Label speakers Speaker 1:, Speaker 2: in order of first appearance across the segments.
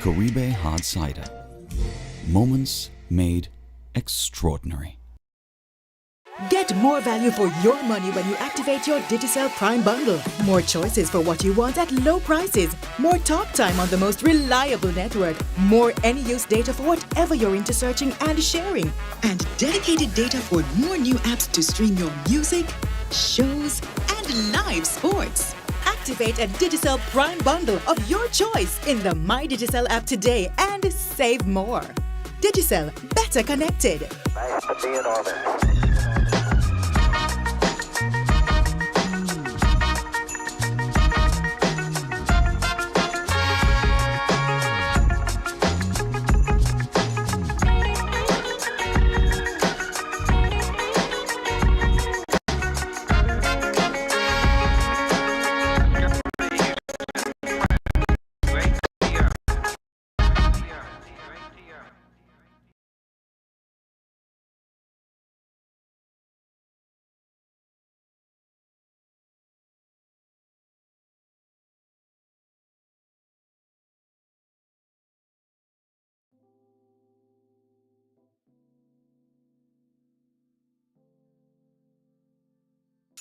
Speaker 1: Caribe Hard Cider. Moments made extraordinary.
Speaker 2: Get more value for your money when you activate your Digicel Prime bundle. More choices for what you want at low prices. More talk time on the most reliable network. More any-use data for whatever you're into searching and sharing. And dedicated data for more new apps to stream your music, shows, and live sports. Activate a Digicel Prime bundle of your choice in the My Digicel app today and save more. Digicel, better connected.
Speaker 3: Nice to be in orbit.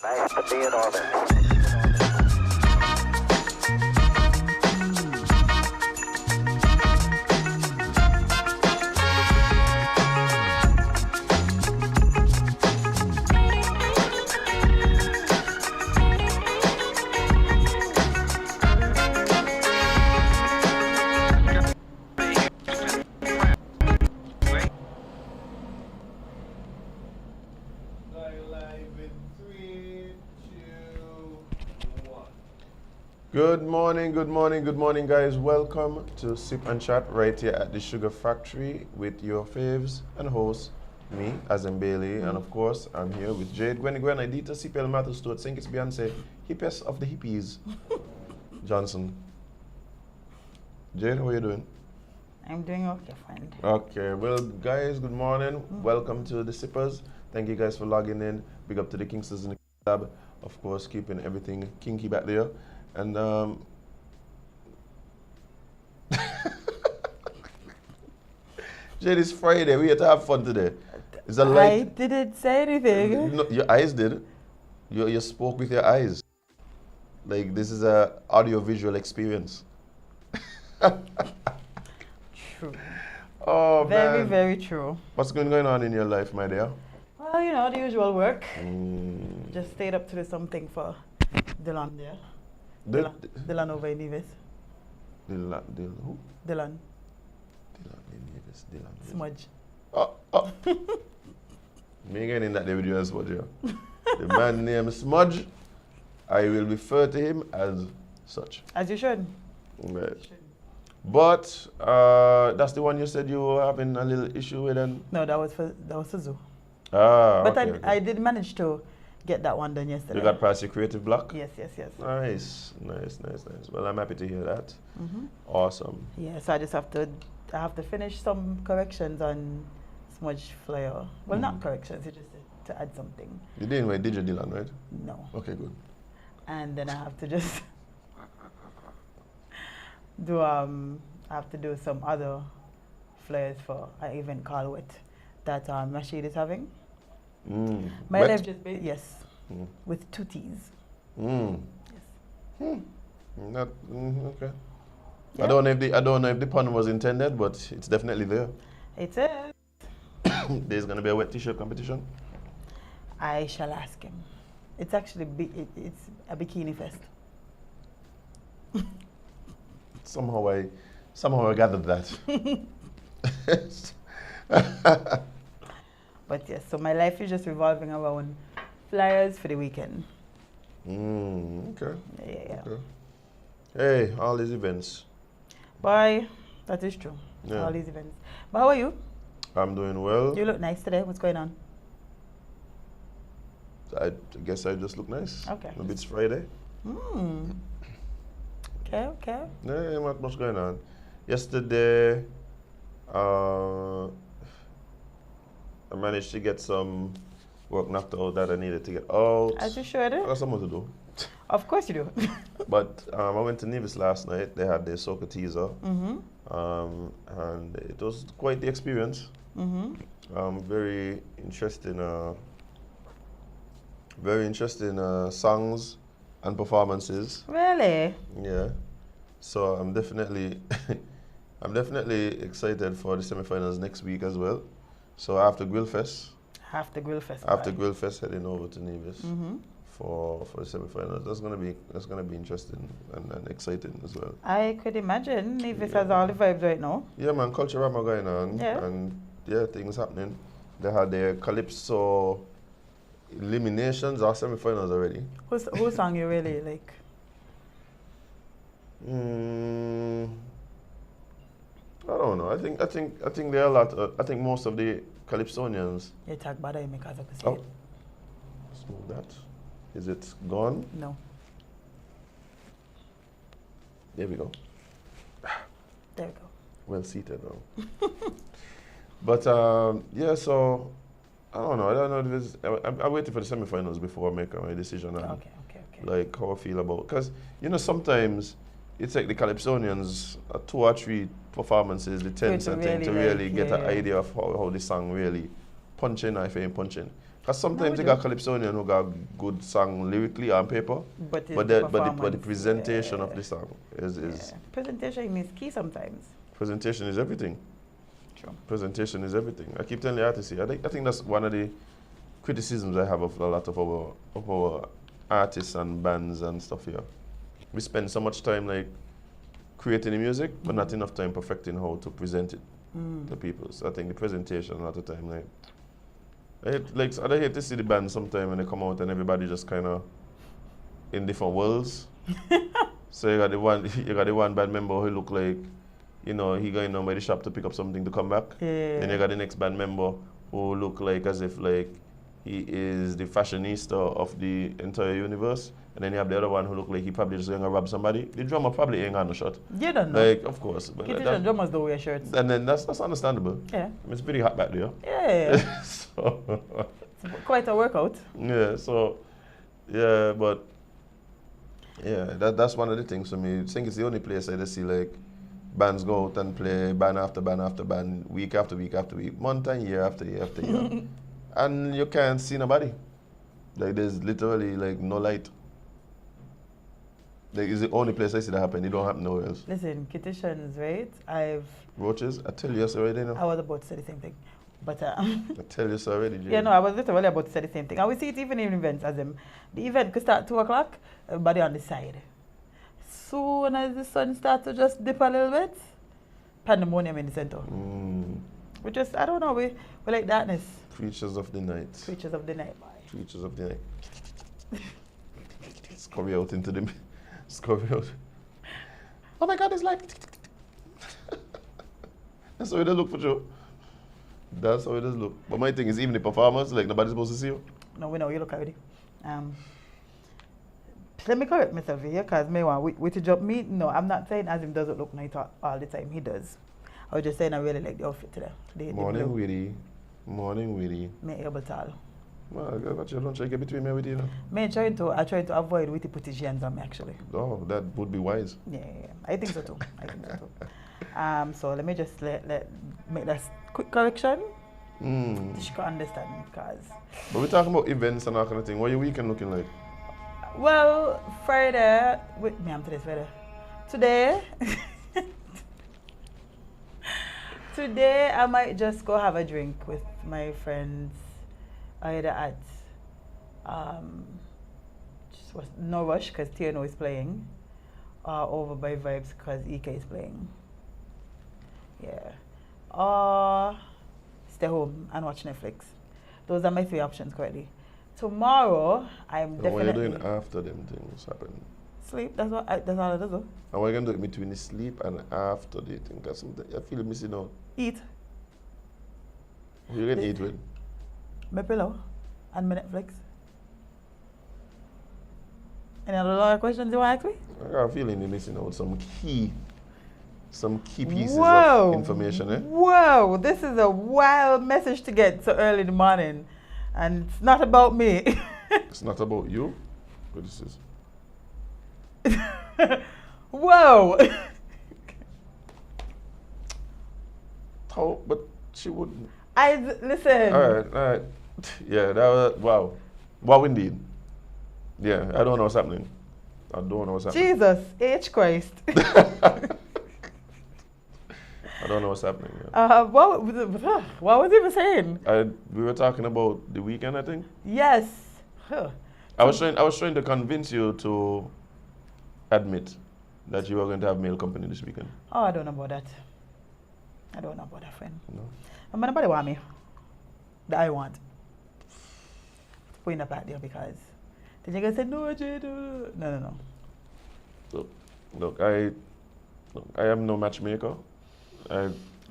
Speaker 3: Nice to be in orbit.
Speaker 4: Good morning, guys. Welcome to Sip and Chat right here at the Sugar Factory with your faves and host, me, Azem Bailey, and of course, I'm here with Jade, Gwen, Idita, CPL Matters, Stuart, Think it's Beyonce, hippiest of the hippies, Johnson. Jade, how are you doing?
Speaker 5: I'm doing okay, friend.
Speaker 4: Okay, well, guys, good morning. Welcome to the Sippers. Thank you guys for logging in. Big up to the Kingsters in the lab. Of course, keeping everything kinky back there. And Jade, it's Friday. We had to have fun today. Is that light?
Speaker 5: I didn't say anything.
Speaker 4: No, your eyes did. You spoke with your eyes. Like this is a audio-visual experience.
Speaker 5: True.
Speaker 4: Oh
Speaker 5: Very,
Speaker 4: man.
Speaker 5: very true.
Speaker 4: What's going on in your life, my dear?
Speaker 5: Well, you know, the usual work. Just stayed up to do something for Dylan there. Dylan over in Nevis.
Speaker 4: Who?
Speaker 5: Dylan.
Speaker 4: Dylan Nevis.
Speaker 5: Smudge.
Speaker 4: Oh. Me again in that day with you as Smudge. Yeah. The man named Smudge. I will refer to him as such.
Speaker 5: As you should.
Speaker 4: Right. But that's the one you said you were having a little issue with, and
Speaker 5: No, that was for zoo.
Speaker 4: but
Speaker 5: But I did manage to get that one done yesterday.
Speaker 4: You got past your creative block?
Speaker 5: Yes.
Speaker 4: Nice. Well, I'm happy to hear that. Awesome.
Speaker 5: Yeah, so I have to finish some corrections on Smudge Flyer. Well, not corrections, it's just to add something.
Speaker 4: You didn't did you, Dylan, right?
Speaker 5: No.
Speaker 4: Okay, good.
Speaker 5: And then I have to just do some other flares for an event called Wet that Rashid is having. My
Speaker 4: Wet?
Speaker 5: life just with 2 T's. Yes.
Speaker 4: Okay.
Speaker 5: Yeah.
Speaker 4: I don't know if the pun was intended, but it's definitely there.
Speaker 5: It is.
Speaker 4: There's gonna be a wet t-shirt competition.
Speaker 5: I shall ask him. It's actually it's a bikini fest.
Speaker 4: Somehow I gathered that.
Speaker 5: But yes, so my life is just revolving around flyers for the weekend.
Speaker 4: Okay.
Speaker 5: Yeah.
Speaker 4: Okay. Hey, all these events.
Speaker 5: Boy, that is true.
Speaker 4: Yeah.
Speaker 5: All these events. But how are you?
Speaker 4: I'm doing well.
Speaker 5: You look nice today. What's going on?
Speaker 4: I guess I just look nice.
Speaker 5: Okay.
Speaker 4: Maybe it's Friday.
Speaker 5: Okay.
Speaker 4: Yeah, not much going on. Yesterday, I managed to get some work knocked out that I needed to get out.
Speaker 5: As you should.
Speaker 4: I got something to do.
Speaker 5: Of course you do.
Speaker 4: But I went to Nevis last night. They had their soccer teaser. and it was quite the experience. Very interesting. Very interesting songs and performances.
Speaker 5: Really?
Speaker 4: Yeah. So I'm definitely, I'm definitely excited for the semi-finals next week as well. So after Grillfest,
Speaker 5: After Grillfest.
Speaker 4: heading over to Nevis for the semi-finals. That's gonna be interesting and exciting as well.
Speaker 5: I could imagine Nevis has all the vibes right now.
Speaker 4: Yeah, man, culture rama going on, and things happening. They had their Calypso eliminations or semi-finals already.
Speaker 5: Who song you really like?
Speaker 4: I don't know. I think there are a lot. I think most of the Calypsonians.
Speaker 5: You talk about it because I could see
Speaker 4: Oh,
Speaker 5: it.
Speaker 4: let's move that. Is it gone?
Speaker 5: No.
Speaker 4: There we go.
Speaker 5: There we go.
Speaker 4: Well seated now. But yeah, so I don't know. I don't know if it's, I'm waiting for the semi-finals before I make my decision on
Speaker 5: Okay.
Speaker 4: like how I feel about. Because you know sometimes it's like the Calypsonians 2 or 3 performances, the 10s and things to really get an idea of how the song really punching or if it ain't punching. Because sometimes you got Calypsonian who got good song lyrically on paper, but the presentation of the song is
Speaker 5: presentation is key sometimes.
Speaker 4: presentation is everything.
Speaker 5: True.
Speaker 4: Presentation is everything. I keep telling the artists here, I think that's one of the criticisms I have of a lot of our artists and bands and stuff here. We spend so much time like creating the music, but not enough time perfecting how to present it to people. So I think the presentation a lot of time I hate to see the band sometime when they come out and everybody just kind of in different worlds. So you got the one band member who look like, you know, he going down by the shop to pick up something to come back.
Speaker 5: Yeah.
Speaker 4: Then you got the next band member who look like as if like he is the fashionista of the entire universe. And then you have the other one who look like he probably just going to rob somebody. The drummer probably ain't got no shot.
Speaker 5: You don't know.
Speaker 4: Like, of course. But
Speaker 5: Kitchen drummers don't wear shirts.
Speaker 4: and then that's understandable.
Speaker 5: Yeah.
Speaker 4: I mean, it's pretty hot back there.
Speaker 5: Yeah.
Speaker 4: So,
Speaker 5: It's quite a workout.
Speaker 4: yeah, so, yeah, but, yeah, that's one of the things for me. I think it's the only place I just see, like, bands go out and play band after band after band, week after week after week, month and year after year after year. And you can't see nobody. Like, there's literally, like, no light. Like, it's the only place I see that happen. It don't happen nowhere else.
Speaker 5: Listen, Kittitions, right?
Speaker 4: Roaches, I tell you so already,
Speaker 5: I was about to say the same thing. But
Speaker 4: I tell you so already, Jade.
Speaker 5: yeah, no, I was literally about to say the same thing. And we see it even in events as them. The event could start 2 o'clock, everybody on the side. Soon as the sun starts to just dip a little bit, pandemonium in the center. We just, I don't know, we like darkness.
Speaker 4: Creatures of the night.
Speaker 5: Creatures of the night, boy.
Speaker 4: Creatures of the night. Scurry out into the... Scurry out. Oh my God, it's light. That's how it look for sure. That's how it does look. But my thing is, even the performance, like nobody's supposed to see you.
Speaker 5: No, we know you look already. Let me correct myself here, because with the job me, no, I'm not saying Azem doesn't look nice all the time. He does. I was just saying I really like the outfit today.
Speaker 4: Morning witty. Morning witty.
Speaker 5: Me able to all.
Speaker 4: Well, I got your lunch. I get between me with you now.
Speaker 5: I try to avoid witty positions on me actually.
Speaker 4: Oh, that would be wise.
Speaker 5: Yeah. I think so too. So let me just make that quick correction. She can understand, because.
Speaker 4: But we're talking about events and that kind of thing. What your weekend looking like?
Speaker 5: Well, Friday. Wait, me, I'm today's Friday. Today. Today I might just go have a drink with my friends, either at No Rush because TNO is playing, over by Vibes because EK is playing. Yeah. Or stay home and watch Netflix. Those are my 3 options currently. Tomorrow I'm
Speaker 4: So what
Speaker 5: definitely.
Speaker 4: are you doing after them things happen?
Speaker 5: Sleep. That's all I do.
Speaker 4: And what are you going to do between the sleep and after the thing? Because I feel missing out.
Speaker 5: Eat.
Speaker 4: Who you going to eat with?
Speaker 5: My pillow and my Netflix. Any other questions you want to ask me?
Speaker 4: I got a feeling you're missing out some key pieces
Speaker 5: Whoa.
Speaker 4: of information, eh?
Speaker 5: Whoa, this is a wild message to get so early in the morning. And it's not about me.
Speaker 4: It's not about you, but this is.
Speaker 5: Whoa.
Speaker 4: How? But she wouldn't.
Speaker 5: Listen.
Speaker 4: All right. Yeah, that was wow. Wow, indeed. Yeah, I don't know what's happening. I don't know what's happening.
Speaker 5: Jesus, H Christ.
Speaker 4: I don't know what's happening. Yeah.
Speaker 5: What was he even saying?
Speaker 4: We were talking about the weekend, I think.
Speaker 5: Yes. Huh.
Speaker 4: I was trying to convince you to admit that you were going to have male company this weekend.
Speaker 5: Oh, I don't know about that. I don't know about that, friend.
Speaker 4: No.
Speaker 5: And nobody want me. That I want. Putting up out there because then you gonna say no, Jade. No.
Speaker 4: Look, I am no matchmaker.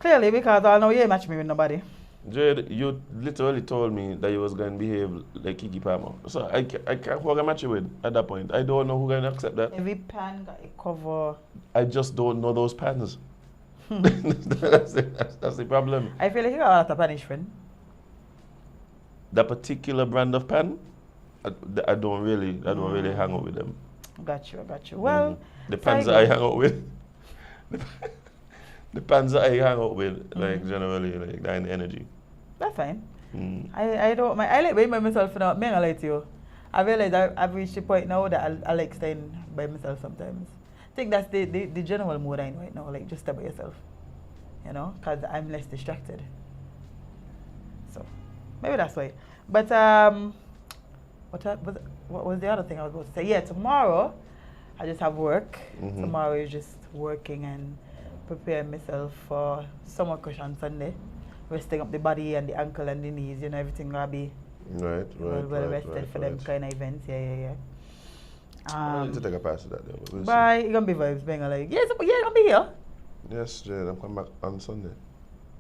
Speaker 5: Clearly, because I know you ain't match me with nobody.
Speaker 4: Jade, you literally told me that you was going to behave like Kiki Palmer. So I can't who I match you with at that point. I don't know who going to accept that.
Speaker 5: Every pan got a cover.
Speaker 4: I just don't know those pans. That's the problem.
Speaker 5: I feel like you got a lot of punishment.
Speaker 4: That particular brand of pan, I don't really hang out with them.
Speaker 5: Got you. Well,
Speaker 4: The pans that I hang out with, the pans that I hang out with, like generally, like that in the energy.
Speaker 5: that's fine.
Speaker 4: Mm.
Speaker 5: I don't mind. I like being by myself now. Me and I like you. I realize I've reached the point now that I like staying by myself sometimes. I think that's the general mood I'm in right now. Like just stay by yourself, you know, because I'm less distracted. So maybe that's why. But what was the other thing I was going to say? Yeah, tomorrow I just have work.
Speaker 4: Mhm.
Speaker 5: Tomorrow is just working and preparing myself for summer crush on Sunday. Resting up the body and the ankle and the knees, you know, everything will be
Speaker 4: Right.
Speaker 5: well rested for them kind of events. Yeah.
Speaker 4: I need to take a pass at that. Then, but we'll see.
Speaker 5: Bye, it's gonna be vibes, being like, yes, yeah, you're gonna be here.
Speaker 4: Yes, Jade, I'm coming back on Sunday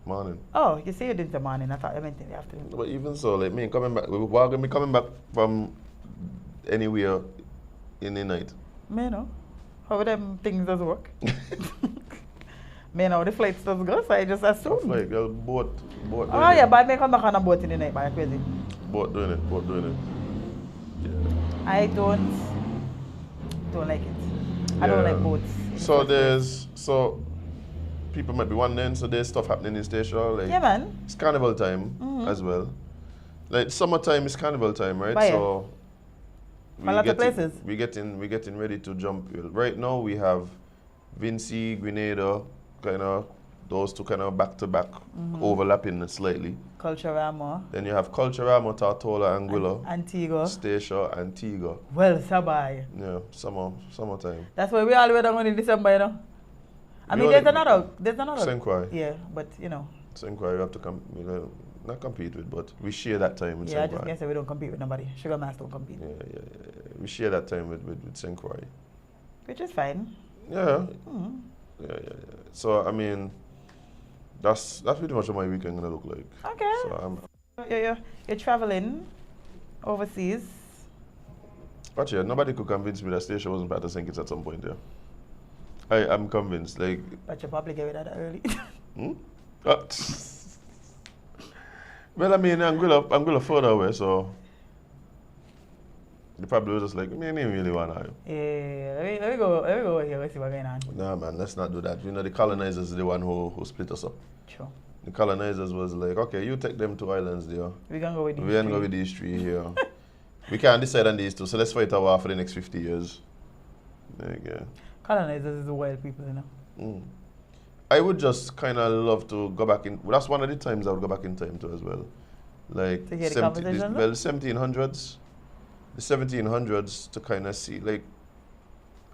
Speaker 4: morning.
Speaker 5: Oh, you say you did the morning. I thought you meant in the afternoon.
Speaker 4: But even so, like me coming back, we're going to be coming back from anywhere in the night.
Speaker 5: Me know how them things does work. Me know the flights does go, so I just assume.
Speaker 4: Like a boat doing
Speaker 5: Oh
Speaker 4: it.
Speaker 5: yeah, but I may come back on a boat in the night, but crazy.
Speaker 4: Boat doing it. Yeah.
Speaker 5: I don't like it. I don't
Speaker 4: Yeah.
Speaker 5: like boats. in
Speaker 4: So
Speaker 5: the first
Speaker 4: so people might be wondering, so there's stuff happening in Station. Like
Speaker 5: place. Yeah, man.
Speaker 4: it's carnival time as well. Like summertime is carnival time, right?
Speaker 5: But yeah.
Speaker 4: So
Speaker 5: A lot of places.
Speaker 4: we're getting ready to jump. Right now we have Vinci, Grenada, kind of those two kind of back to back, overlapping slightly.
Speaker 5: Culturama.
Speaker 4: Then you have Culturama, Tortola, Anguilla,
Speaker 5: Antigua.
Speaker 4: Station, Antigua.
Speaker 5: Well, Sabai.
Speaker 4: Yeah, summertime.
Speaker 5: That's why we all the way down in December, you know. I
Speaker 4: We
Speaker 5: mean,
Speaker 4: only-
Speaker 5: there's another.
Speaker 4: Senkwai.
Speaker 5: Yeah, but you know.
Speaker 4: Senkwai, you have to not compete with, but we share that time with
Speaker 5: Yeah, I just
Speaker 4: Senkwai.
Speaker 5: can't say we don't compete with nobody. Sugar Mass don't compete.
Speaker 4: Yeah. We share that time with Senkwai.
Speaker 5: Which is fine.
Speaker 4: Yeah.
Speaker 5: Mm.
Speaker 4: Yeah. So I mean, that's pretty much what my weekend gonna look like.
Speaker 5: Okay.
Speaker 4: So
Speaker 5: You're traveling overseas.
Speaker 4: but yeah, nobody could convince me that Station wasn't part of St. Kitts at some point. Yeah, I'm convinced. Like,
Speaker 5: But you probably gave it that early.
Speaker 4: Well, I mean, Anguilla further away, so they probably was just like, me ain't really want to.
Speaker 5: Yeah, let me go here. Let's see what's going on.
Speaker 4: Nah, man, let's not do that. You know, the colonizers are the one who split us up.
Speaker 5: Sure.
Speaker 4: The colonizers was like, okay, you take them two islands there.
Speaker 5: We're gonna go with these.
Speaker 4: We ain't go with these three here. We can't decide on these two, so let's fight our war for the next 50 years. There you go.
Speaker 5: Colonizers is the wild people, you know.
Speaker 4: Mm. I would just kind of love to go back in. Well, that's one of the times I would go back in time too as well. Like,
Speaker 5: To hear the conversation,
Speaker 4: well, 1700s. The 1700s to kind of see, like,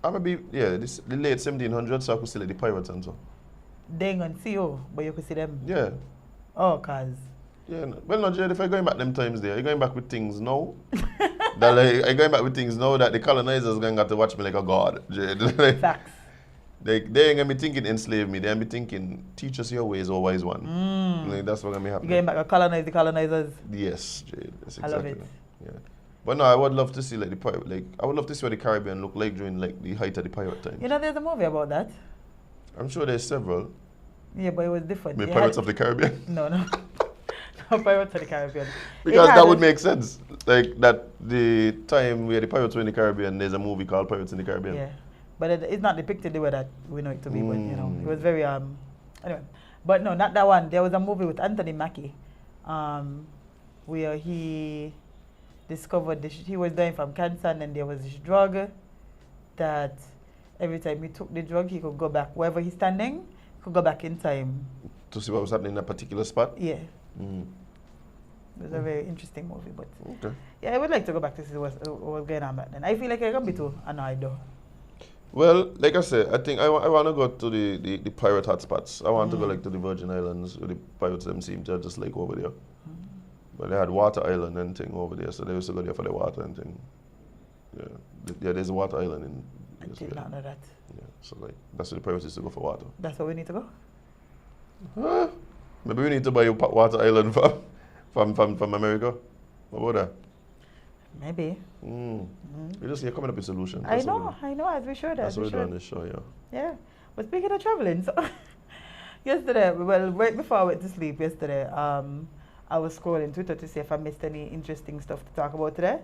Speaker 4: I'm gonna be, the late 1700s, so I could see like the pirates and so.
Speaker 5: They ain't gonna see you, but you could see them.
Speaker 4: Yeah.
Speaker 5: Oh, cause.
Speaker 4: Yeah. Well, no, Jade, if I'm going back them times there, you're going back with things now. That like, I'm going back with things now that the colonizers going to have to watch me like a god, Jade. Like,
Speaker 5: Facts.
Speaker 4: they ain't going to be thinking enslave me. They're going to be thinking teach us your ways, O wise one. Like, that's what's going to be
Speaker 5: You
Speaker 4: happening.
Speaker 5: going back to colonize the colonizers.
Speaker 4: Yes, Jade. That's
Speaker 5: I
Speaker 4: exactly
Speaker 5: love it.
Speaker 4: that. Yeah. But no, I would love to see like the pirate, like I would love to see what the Caribbean look like during like the height of the pirate times.
Speaker 5: You know, there's a movie about that.
Speaker 4: I'm sure there's several.
Speaker 5: Yeah, but it was different.
Speaker 4: The
Speaker 5: It
Speaker 4: Pirates
Speaker 5: had-
Speaker 4: of the Caribbean.
Speaker 5: No. No, Pirates of the Caribbean.
Speaker 4: Because
Speaker 5: It had
Speaker 4: that
Speaker 5: a-
Speaker 4: would make sense. Like that the time where the pirates were in the Caribbean, there's a movie called Pirates in the Caribbean.
Speaker 5: Yeah, but it's not depicted the way that we know it to be. But you know, it was very anyway. But no, not that one. There was a movie with Anthony Mackie, where he discovered this, he was dying from cancer, and then there was this drug that every time he took the drug, he could go back wherever he's standing, he could go back in time.
Speaker 4: To see what was happening in a particular spot?
Speaker 5: Yeah.
Speaker 4: Mm.
Speaker 5: It was a very interesting movie, but
Speaker 4: Okay.
Speaker 5: yeah, I would like to go back to see what was going on back then. I feel like I can be too annoyed though.
Speaker 4: Well, like I said, I think I want to go to the pirate hotspots. I want to go like to the Virgin Islands where the pirates them seem to just like over there. But they had Water Island and thing over there, so they used to go there for the water and thing. Yeah, there's a Water Island in.
Speaker 5: I did not know that.
Speaker 4: Yeah, so like that's where the pirates used to go for water.
Speaker 5: That's where we need to go.
Speaker 4: Huh? Maybe we need to buy a Water Island from America. What about that?
Speaker 5: Maybe.
Speaker 4: We just coming up with solutions.
Speaker 5: I know, as we should.
Speaker 4: That's
Speaker 5: As we
Speaker 4: what we do on
Speaker 5: should.
Speaker 4: this show, yeah.
Speaker 5: Yeah. But speaking of traveling, so yesterday, well, right before I went to sleep yesterday, I was scrolling Twitter to see if I missed any interesting stuff to talk about today.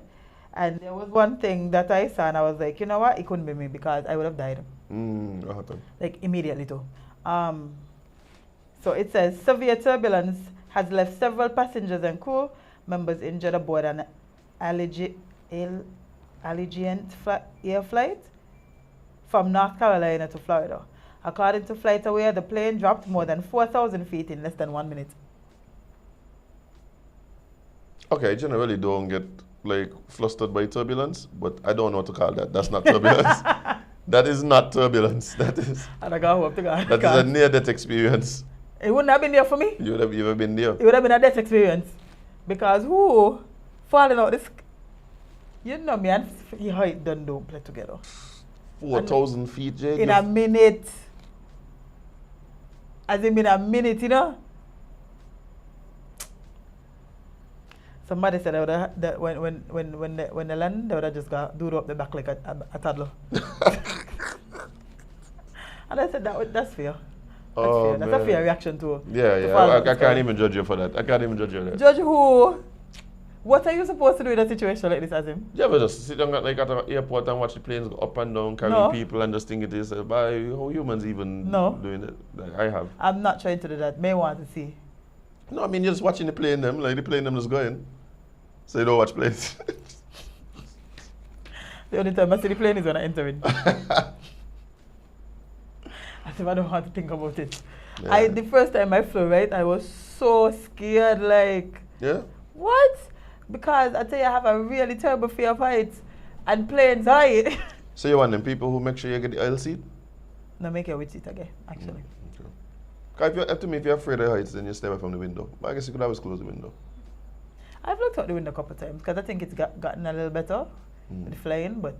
Speaker 5: And there was one thing that I saw, and I was like, you know what? It couldn't be me because I would have died.
Speaker 4: What happened?
Speaker 5: Like immediately too. So it says severe turbulence has left several passengers and crew members injured aboard an Allegiant air flight from North Carolina to Florida. According to FlightAware, the plane dropped more than 4,000 feet in less than 1 minute.
Speaker 4: Okay, I generally don't get like flustered by turbulence, but I don't know what to call that. That's not turbulence. That is not turbulence. That is.
Speaker 5: And I got hope to God.
Speaker 4: That is a near-death experience.
Speaker 5: It wouldn't have been there for me.
Speaker 4: You would have ever been there.
Speaker 5: It would have been a death experience. Because who falling out this, you know me and your height don't play together.
Speaker 4: 4,000 feet, Jade.
Speaker 5: In a minute. As in a minute, you know. Somebody said that when they land, they would have just got do up the back like a toddler. And I said that's fair. That's fair. That's a fair reaction to.
Speaker 4: Yeah. I can't even judge you for that. I can't even judge you for that.
Speaker 5: Judge who? What are you supposed to do in a situation like this, Azem?
Speaker 4: You ever just sit down like at an airport and watch the planes go up and down, carrying people, and just think it is by how humans even doing it? Like I have.
Speaker 5: I'm not trying to do that. May want to see.
Speaker 4: No, I mean you're just watching the plane them, like the plane them just going. So you don't watch planes.
Speaker 5: The only time I see the plane is when I enter in. As if I don't want to think about it.
Speaker 4: Yeah.
Speaker 5: The first time I flew, right, I was so scared, like,
Speaker 4: Yeah?
Speaker 5: what? Because I tell you, I have a really terrible fear of heights and planes high.
Speaker 4: So you're one of them people who make sure you get the aisle seat?
Speaker 5: No, make your with it again, actually.
Speaker 4: Okay. If you're afraid of heights, then you stay away from the window. But I guess you could always close the window.
Speaker 5: I've looked out the window a couple of times because I think it's gotten a little better with flying, but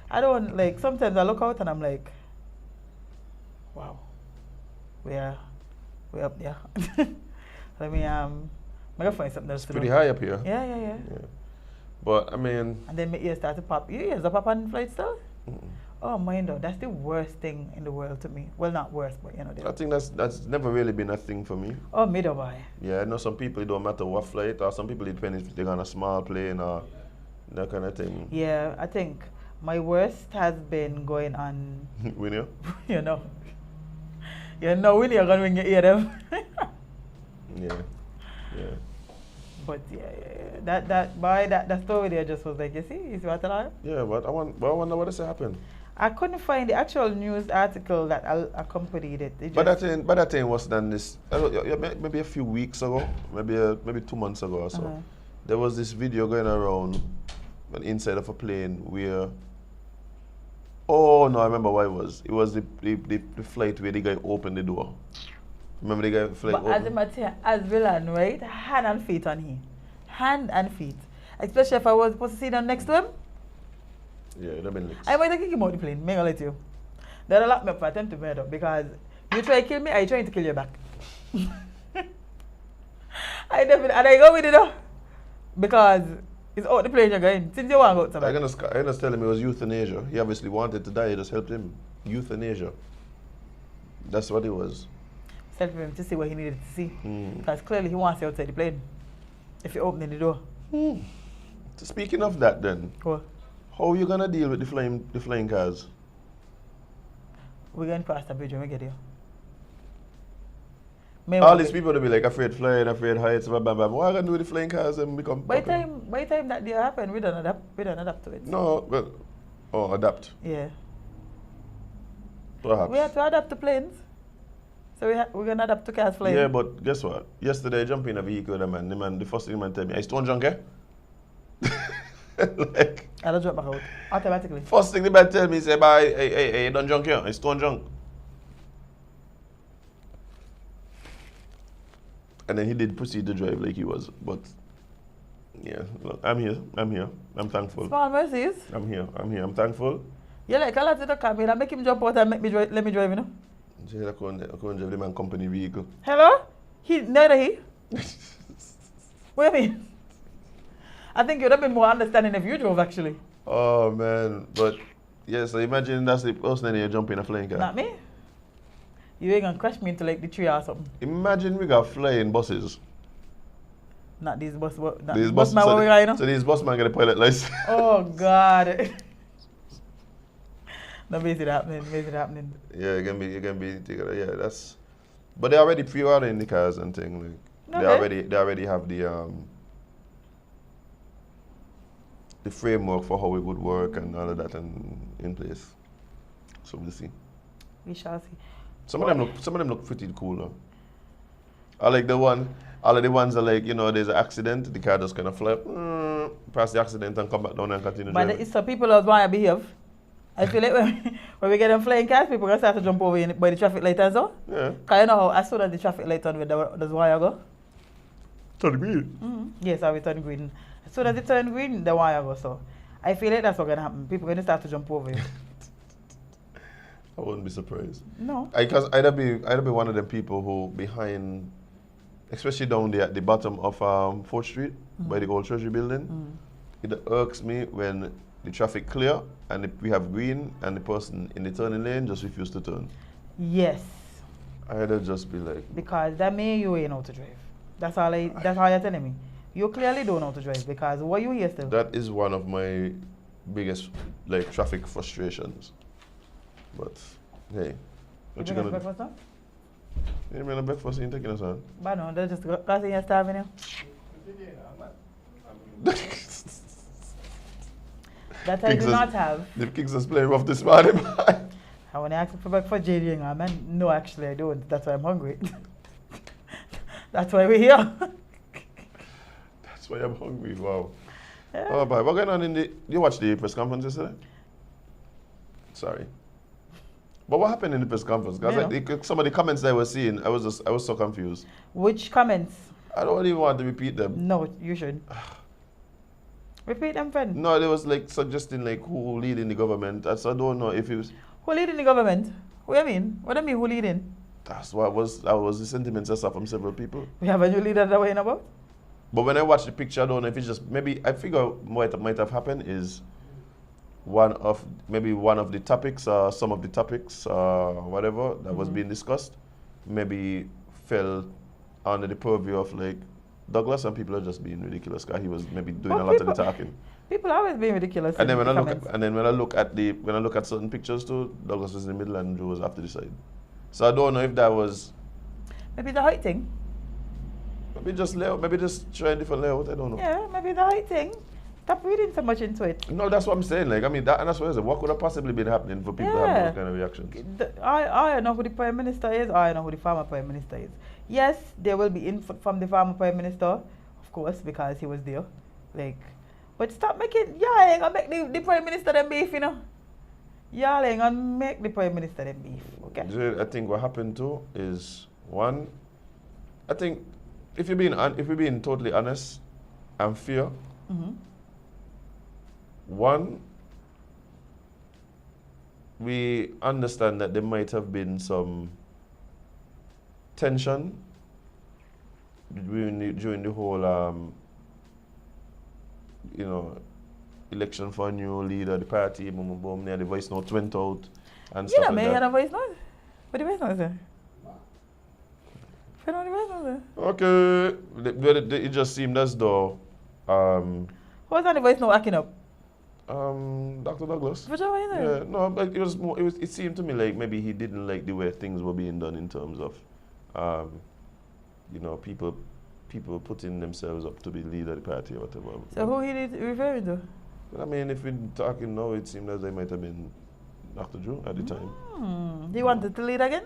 Speaker 5: I don't, like, sometimes I look out and I'm like, wow, we're up there. Let me, I'm going to find something else
Speaker 4: It's
Speaker 5: to
Speaker 4: pretty
Speaker 5: do.
Speaker 4: high up here.
Speaker 5: Yeah.
Speaker 4: But, I mean...
Speaker 5: And then my ears start to pop. Your ears are pop on flight still? Oh, mind though, that's the worst thing in the world to me. Well, not worst, but you know.
Speaker 4: I think that's never really been a thing for me.
Speaker 5: Oh, me do boy.
Speaker 4: Yeah, I know some people, it don't matter what flight, or some people, it depends if they're on a small plane or that kind of thing.
Speaker 5: Yeah, I think my worst has been going on,
Speaker 4: When you?
Speaker 5: you know. You know when you're going when you hear them.
Speaker 4: Yeah.
Speaker 5: But yeah. That story there just was like, you see what I like?
Speaker 4: Yeah, but I wonder what has happened.
Speaker 5: I couldn't find the actual news article that accompanied it.
Speaker 4: But that thing was done this maybe a few weeks ago, maybe 2 months ago or so. There was this video going around inside of a plane where I remember what it was. It was the flight where the guy opened the door. Remember the guy flight
Speaker 5: But as I say, as villain, right? Hand and feet on him. Hand and feet. Especially if I was supposed to sit down next to him.
Speaker 4: Yeah, it'd have been licks.
Speaker 5: I might have kicked him out the plane. May I let you. They'll lock me up for attempt to murder because you try to kill me, I trying to kill you back. I go with it though. Because it's out the plane you're going. Since you want to go outside.
Speaker 4: I just tell him it was euthanasia. He obviously wanted to die, I just helped him. Euthanasia. That's what it was.
Speaker 5: Help him to see what he needed to see. Because clearly he wants you outside the plane. If you're opening the door.
Speaker 4: So speaking of that then,
Speaker 5: What?
Speaker 4: how are you gonna deal with the flying cars?
Speaker 5: We're going past the bridge when we get here.
Speaker 4: All these people will be like afraid flying, afraid heights, blah, blah, blah. What are going to do with the flying cars and become
Speaker 5: By
Speaker 4: popular?
Speaker 5: the time that day happened, we don't adapt to it.
Speaker 4: No, well, adapt.
Speaker 5: Yeah.
Speaker 4: Perhaps.
Speaker 5: We have to adapt to planes. So we're going to adapt to cars flying.
Speaker 4: Yeah, but guess what? Yesterday I jumped in a vehicle with a man. The first thing the man tell me, I stone drunk, eh? Like,
Speaker 5: I don't drop back out automatically.
Speaker 4: first thing the man tell me, say, bye, hey, you don't drunk here. I stone drunk. And then he did proceed to drive like he was. But, yeah, look, I'm here. I'm thankful.
Speaker 5: Small mercies.
Speaker 4: I'm here. I'm thankful.
Speaker 5: Yeah, like I like to come in and make him jump out and let me drive, you know.
Speaker 4: Jade, I can't drive the man company vehicle.
Speaker 5: Hello? Neither he. What do you mean? I think you'd have been more understanding if you drove, actually.
Speaker 4: Oh, man. But, yeah, so imagine that's the person that you jump in a flying car.
Speaker 5: Not me. You ain't gonna crash me into like the tree or something.
Speaker 4: Imagine we got flying buses.
Speaker 5: Not these bus man
Speaker 4: so,
Speaker 5: what we got, you know?
Speaker 4: so these bus man get a pilot license.
Speaker 5: Oh, God. No, make it happening.
Speaker 4: Yeah, it can be together. Yeah, that's. But they already pre-ordering the cars and thing. Like they already have the framework for how it would work and all of that in place. So we'll see.
Speaker 5: We shall see.
Speaker 4: Some of them look pretty cool though. I like all of the ones are like, you know, there's an accident, the car just kind of flip, past the accident and come back down and continue
Speaker 5: But
Speaker 4: driving.
Speaker 5: it's so people that want to behave. I feel like when we get them flying cars, people gonna start to jump over by the traffic light and so.
Speaker 4: Yeah.
Speaker 5: Cause you know how as soon as the traffic light on, there's wire go.
Speaker 4: Turn green.
Speaker 5: Yes, I will turn green. As soon as it turn green, the wire go. So I feel like that's what's gonna happen. People gonna start to jump over you.
Speaker 4: I wouldn't be surprised.
Speaker 5: No.
Speaker 4: Because I'd be one of the people who behind, especially down there at the bottom of 4th Street by the old Treasury building. It irks me when the traffic clear and we have green and the person in the turning lane just refuse to turn.
Speaker 5: Yes.
Speaker 4: I'd just be like,
Speaker 5: Because that means you ain't know how to drive. That's all you're telling me. You clearly don't know how to drive because what you here still?
Speaker 4: that is one of my biggest like traffic frustrations. But hey, what you gonna do?
Speaker 5: breakfast now?
Speaker 4: You mean a breakfast ain't taking us on?
Speaker 5: But no, that's just because you're starving you. That I do not have.
Speaker 4: The kicks is playing rough this morning.
Speaker 5: And when I ask for breakfast, Jade, man, no, actually I don't. That's why I'm hungry. That's why we're here.
Speaker 4: That's why I'm hungry. Wow.
Speaker 5: Yeah.
Speaker 4: Oh, boy, what going on in the? You watched the press conference yesterday? Sorry. But what happened in the press conference? Because some of the comments I was seeing, I was so confused.
Speaker 5: Which comments?
Speaker 4: I don't even want to repeat them.
Speaker 5: No, you should. Repeat them, friend.
Speaker 4: No, they was like suggesting like who leading the government. So I don't know if it was.
Speaker 5: Who leading the government? What do you mean? What do you mean who leading?
Speaker 4: That was the sentiments I saw from several people.
Speaker 5: We have a new leader that we're in about?
Speaker 4: But when I watched the picture, I don't know if it's just maybe I figure what might have happened is one of the topics or some of the topics whatever that was being discussed maybe fell under the purview of like Douglas, and people are just being ridiculous because he was maybe doing a lot of the talking.
Speaker 5: People always being ridiculous.
Speaker 4: And then when I look
Speaker 5: comments.
Speaker 4: at certain pictures too, Douglas was in the middle and Joe was after the side. So I don't know if that was
Speaker 5: Maybe the height thing.
Speaker 4: maybe just layout, maybe just trying different layout. I don't know.
Speaker 5: Yeah, maybe the height thing. Stop reading so much into it.
Speaker 4: No, that's what I'm saying. Like I mean, that's what I said. What could have possibly been happening for people to have those kind of reactions?
Speaker 5: I know who the Prime Minister is, I know who the former Prime Minister is. Yes, there will be input from the former Prime Minister, of course, because he was there. But stop making, y'all ain't gonna make the Prime Minister them beef, you know. Y'all ain't gonna make the Prime Minister them beef, okay?
Speaker 4: Jade, I think what happened too is one. I think if you're being totally honest and fair, one, we understand that there might have been some tension during the whole, election for a new leader of the party. Boom, boom, the voice notes went out and stuff like that.
Speaker 5: A voice note? What the voice note say? I know the voice note say.
Speaker 4: Okay, it just seemed as though.
Speaker 5: Who was on the voice note acting up?
Speaker 4: Dr. Douglas.
Speaker 5: Which one is it?
Speaker 4: Yeah, no, but it was more. It seemed to me like maybe he didn't like the way things were being done in terms of you know, people putting themselves up to be leader of the party or whatever.
Speaker 5: So who he referring to?
Speaker 4: I mean, if we're talking now, it seemed as they might have been Dr. Drew at the time.
Speaker 5: He wanted to lead again?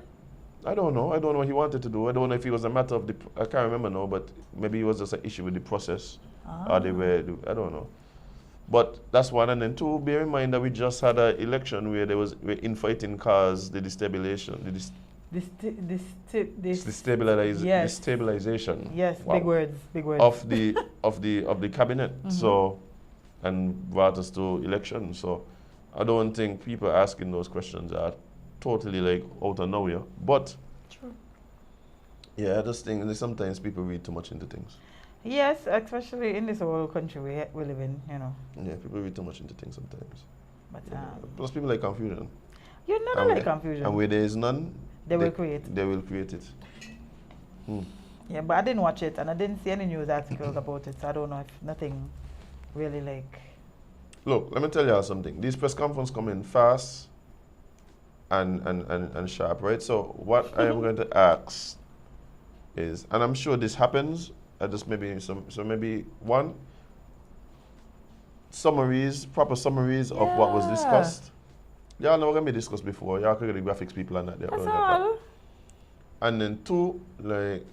Speaker 4: I don't know. I don't know what he wanted to do. I don't know if it was a matter of I can't remember now, but maybe it was just an issue with the process. Or they were, I don't know. But that's one. And then two, bear in mind that we just had an election where there was infighting caused the destabilization. Destabilization.
Speaker 5: Yes,
Speaker 4: Wow.
Speaker 5: big words.
Speaker 4: Of the cabinet. So, and brought us to election. So, I don't think people asking those questions are totally like out of nowhere. But,
Speaker 5: True.
Speaker 4: Yeah, I just think that sometimes people read too much into things.
Speaker 5: Yes, especially in this whole country we live in, you know.
Speaker 4: Yeah, people read too much into things sometimes.
Speaker 5: But
Speaker 4: Plus, people like confusion.
Speaker 5: you never like confusion.
Speaker 4: And where there is none,
Speaker 5: They will create.
Speaker 4: They will create it.
Speaker 5: Yeah, but I didn't watch it and I didn't see any news articles about it, so I don't know if nothing really like.
Speaker 4: Look, let me tell you something. These press conferences come in fast and sharp, right? So what I am going to ask is, and I'm sure this happens, just maybe maybe one, proper summaries of what was discussed. Y'all know what we discussed before. Y'all could get the graphics people and that.
Speaker 5: That's all.
Speaker 4: And then two, like,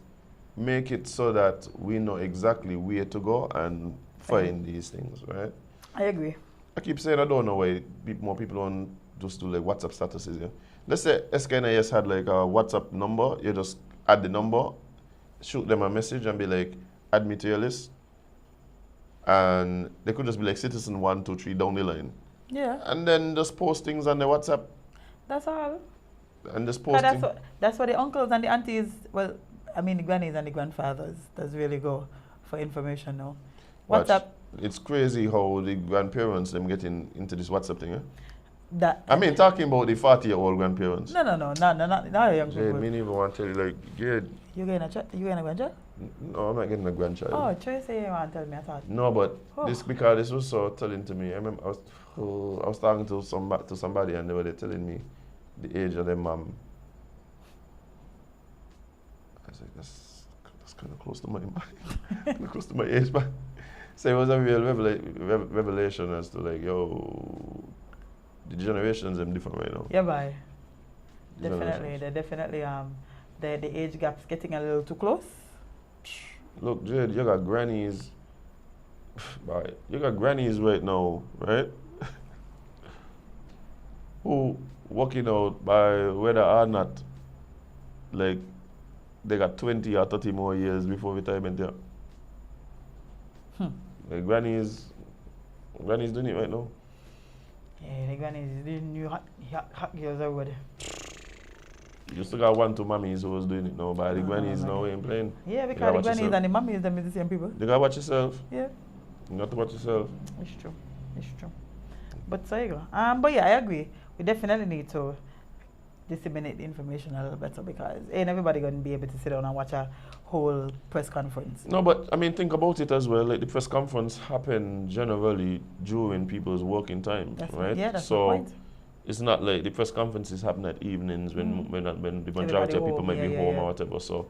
Speaker 4: make it so that we know exactly where to go and find these things, right?
Speaker 5: I agree.
Speaker 4: I keep saying I don't know why more people don't just do like WhatsApp statuses. Yeah? Let's say SKNIS had like a WhatsApp number. You just add the number, shoot them a message and be like, add me to your list. And they could just be like citizen 1, 2, 3 down the line.
Speaker 5: Yeah.
Speaker 4: And then just post things on the WhatsApp.
Speaker 5: That's all.
Speaker 4: And just post things.
Speaker 5: That's what the uncles and the aunties, well, I mean the grannies and the grandfathers, does really go for information now. WhatsApp.
Speaker 4: It's crazy how the grandparents them getting into this WhatsApp thing, eh?
Speaker 5: I
Speaker 4: mean, talking about the 40-year-old grandparents.
Speaker 5: No, not young people.
Speaker 4: Jade, me even want to tell you, like, Jade.
Speaker 5: You getting a grandchild?
Speaker 4: No, I'm not getting a grandchild.
Speaker 5: Oh, Trey say you want to tell me, I thought.
Speaker 4: No, but because this was so telling to me. I remember I was talking to somebody and they were telling me the age of their mom. I was like, that's kind of close to my mind, close to my age, but so it was a real revelation as to like, yo, the generations are different right now.
Speaker 5: Yeah, bye. Definitely, the age gap's getting a little too close.
Speaker 4: Look, Jade, you got grannies. Bye. You got grannies right now, right? Who working out by whether or not, like, they got 20 or 30 more years before retirement. Yeah. Like grannies doing it right now.
Speaker 5: Yeah, the grannies, the new hot girls everywhere.
Speaker 4: You still got 1, 2 mummies who was doing it now, but the grannies now ain't playing.
Speaker 5: Yeah, because the grannies and the mummies, them is the same people.
Speaker 4: You gotta watch yourself.
Speaker 5: Yeah.
Speaker 4: You got to watch yourself.
Speaker 5: It's true. But so you go. But yeah, I agree. We definitely need to disseminate the information a little better because ain't everybody gonna be able to sit down and watch a whole press conference.
Speaker 4: No, but I mean, think about it as well. Like the press conference happen generally during people's working time, right?
Speaker 5: Yeah, that's
Speaker 4: so
Speaker 5: the point.
Speaker 4: It's not like the press conferences happen at evenings when the majority of people might be home or whatever. So,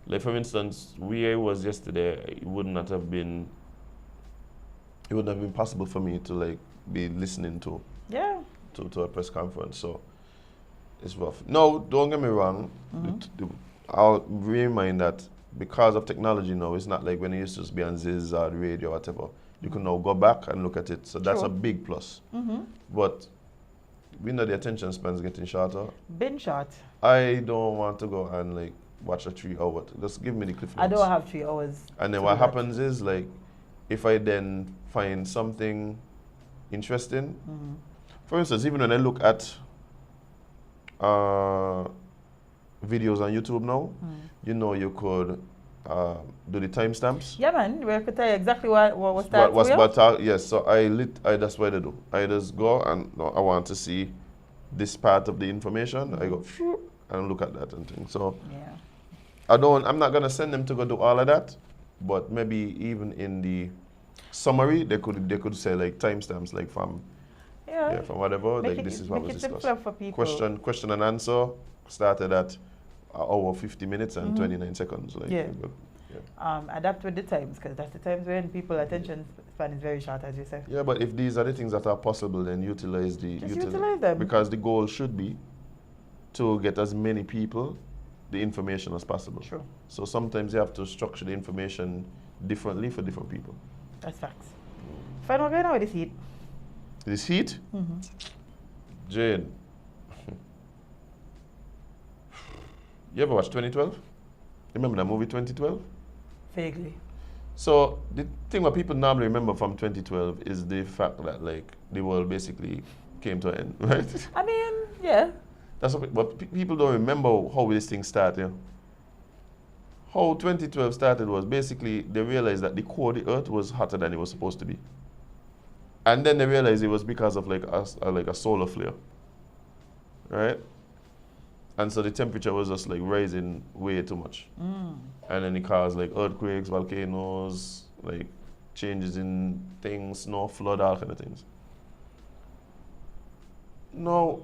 Speaker 4: like for instance, where I was yesterday, it would not have been possible for me to like be listening to a press conference. So it's rough. No, don't get me wrong. I'll remind that because of technology now, it's not like when it used to just be on Ziz or the radio or whatever. You can now go back and look at it. So that's a big plus. But we know the attention span's getting shorter.
Speaker 5: Been short.
Speaker 4: I don't want to go and like watch a 3 hour. Just give me the cliff notes.
Speaker 5: I don't have 3 hours.
Speaker 4: And then what happens is like, if I then find something interesting, for instance, even when I look at videos on YouTube now, you know you could do the timestamps.
Speaker 5: Yeah, man, we could tell you exactly what was that.
Speaker 4: Yes, so that's what I do. I just go and I want to see this part of the information. I go and look at that and things. So I'm not gonna send them to go do all of that, but maybe even in the summary they could say like timestamps like from from whatever, like this is what was discussed.
Speaker 5: For people.
Speaker 4: Question and answer started at an hour, 50 minutes and 29 seconds. Like,
Speaker 5: Yeah.
Speaker 4: yeah.
Speaker 5: Adapt with the times, because that's the times when people attention span is very short, as you say.
Speaker 4: Yeah, but if these are the things that are possible, then utilize
Speaker 5: Utilize them.
Speaker 4: Because the goal should be to get as many people the information as possible.
Speaker 5: True.
Speaker 4: So sometimes you have to structure the information differently for different people.
Speaker 5: That's facts. Find out going on with this heat.
Speaker 4: This heat? Jade. You ever watch 2012? Remember that movie 2012?
Speaker 5: Vaguely.
Speaker 4: So the thing what people normally remember from 2012 is the fact that like the world basically came to an end, right?
Speaker 5: I mean, yeah.
Speaker 4: That's what, but people don't remember how this thing started. How 2012 started was basically they realized that the core of the earth was hotter than it was supposed to be. And then they realized it was because of like a solar flare. Right? And so the temperature was just like rising way too much. And then it caused like earthquakes, volcanoes, like changes in things, snow, flood, all kind of things. Now,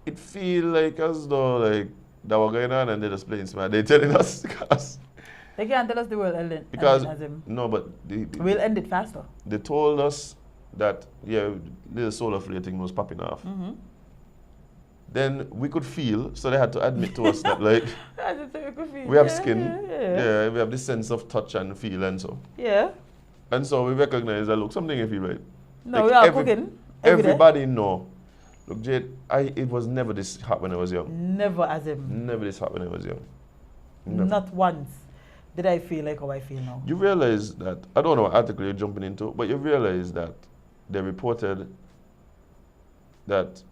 Speaker 4: it feel like as though like that were going on and they're just playing smart. They're telling us because
Speaker 5: They can't tell us the world ended.
Speaker 4: because
Speaker 5: Azem.
Speaker 4: no, but
Speaker 5: We'll end it faster.
Speaker 4: they told us that yeah, the solar flare thing was popping off. Then we could feel, so they had to admit to us that like we have skin, yeah, we have this sense of touch and feel and so.
Speaker 5: Yeah.
Speaker 4: And so we recognize that look, something if you right.
Speaker 5: No,
Speaker 4: Like
Speaker 5: we are cooking. Every day.
Speaker 4: Everybody know. Look, Jade, it was never this hot when I was young.
Speaker 5: Never Azem.
Speaker 4: Never this hot when I was young. Never.
Speaker 5: Not once did I feel like how I feel now.
Speaker 4: You realize that, I don't know what article you're jumping into, but you realize that they reported that,